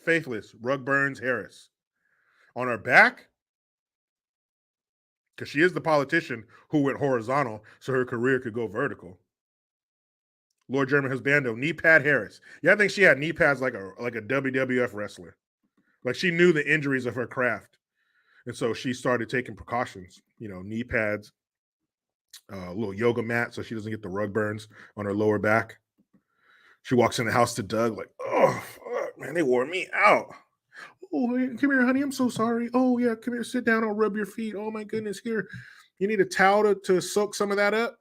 Faithless, Rug Burns Harris. On her back, because she is the politician who went horizontal so her career could go vertical. Lord German Husbando, knee pad Harris. Yeah, I think she had knee pads like a WWF wrestler. Like she knew the injuries of her craft. And so she started taking precautions, knee pads, a little yoga mat so she doesn't get the rug burns on her lower back. She walks in the house to Doug like, oh, fuck, man, they wore me out. Oh, come here, honey. I'm so sorry. Oh, yeah, come here. Sit down. I'll rub your feet. Oh, my goodness. Here. You need a towel to soak some of that up?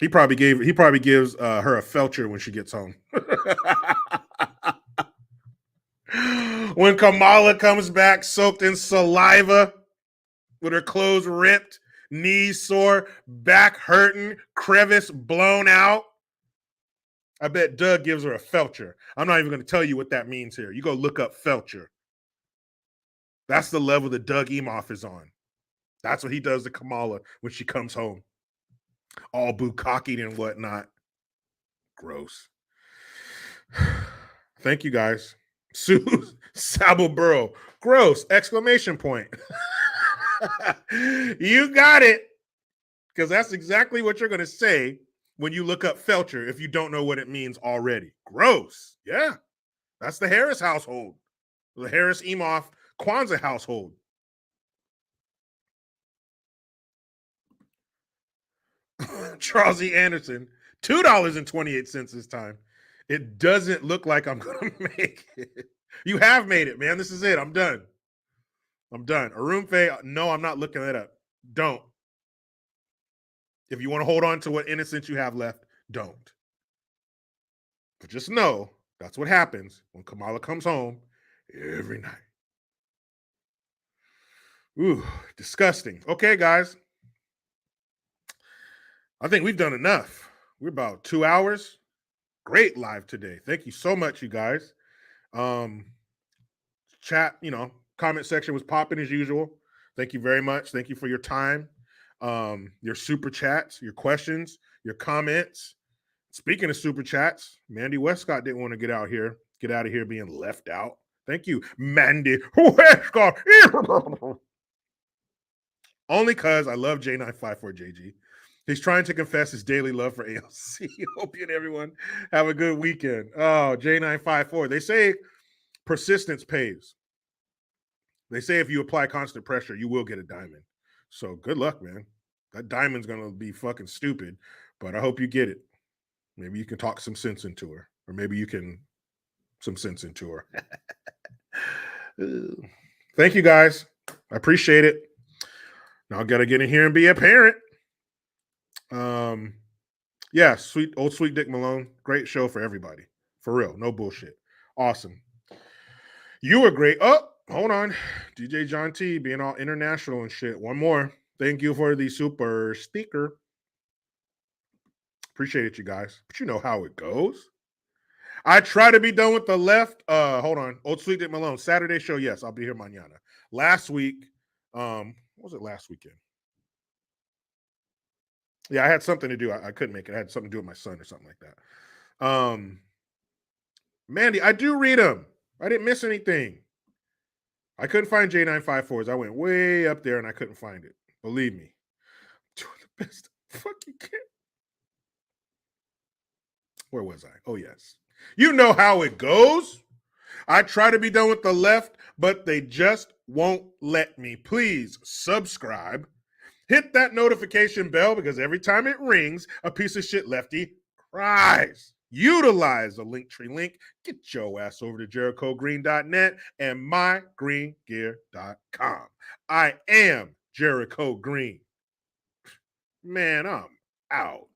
He probably gives her a felcher when she gets home. When Kamala comes back soaked in saliva with her clothes ripped, knees sore, back hurting, crevice blown out. I bet Doug gives her a felcher. I'm not even going to tell you what that means here. You go look up felcher. That's the level that Doug Emhoff is on. That's what he does to Kamala when she comes home. All bukkakied and whatnot. Gross. Thank you, guys. Sue Sabelborough. Gross! Exclamation point. You got it. Because that's exactly what you're going to say when you look up felcher if you don't know what it means already. Gross. Yeah. That's the Harris household. The Harris Emhoff Kwanzaa household. Charles E. Anderson, $2.28 this time. It doesn't look like I'm going to make it. You have made it, man. This is it. I'm done. Arumfe, no, I'm not looking that up. Don't. If you want to hold on to what innocence you have left, don't. But just know that's what happens when Kamala comes home every night. Ooh, disgusting. Okay, guys. I think we've done enough. We're about 2 hours. Great live today. Thank you so much, you guys. Chat, comment section was popping as usual. Thank you very much. Thank you for your time. Your super chats, your questions, your comments. Speaking of super chats, Mandy Westcott didn't want to get out of here being left out. Thank you, Mandy Westcott. Only because I love J954JG. He's trying to confess his daily love for ALC. Hope you and everyone have a good weekend. Oh, J954. They say persistence pays. They say if you apply constant pressure, you will get a diamond. So good luck, man. That diamond's going to be fucking stupid, but I hope you get it. Maybe you can talk some sense into her, or maybe you can some sense into her. Thank you, guys. I appreciate it. Now I got to get in here and be a parent. Yeah, sweet Dick Malone. Great show for everybody. For real. No bullshit. Awesome. You were great. Oh, hold on. DJ John T being all international and shit. One more. Thank you for the super sticker. Appreciate it, you guys. But you know how it goes. I try to be done with the left. Hold on. Old Sweet Dick Malone. Saturday show, yes. I'll be here mañana. Last week, what was it last weekend? Yeah, I had something to do. I couldn't make it. I had something to do with my son or something like that. Mandy, I do read them. I didn't miss anything. I couldn't find J954s. I went way up there and I couldn't find it. Believe me. Doing the best Fucking can't. Where was I? Oh, yes. You know how it goes. I try to be done with the left, but they just won't let me. Please subscribe. Hit that notification bell because every time it rings, a piece of shit lefty cries. Utilize the Linktree link. Get your ass over to JerichoGreen.net and mygreengear.com. I am Jericho Green. Man, I'm out.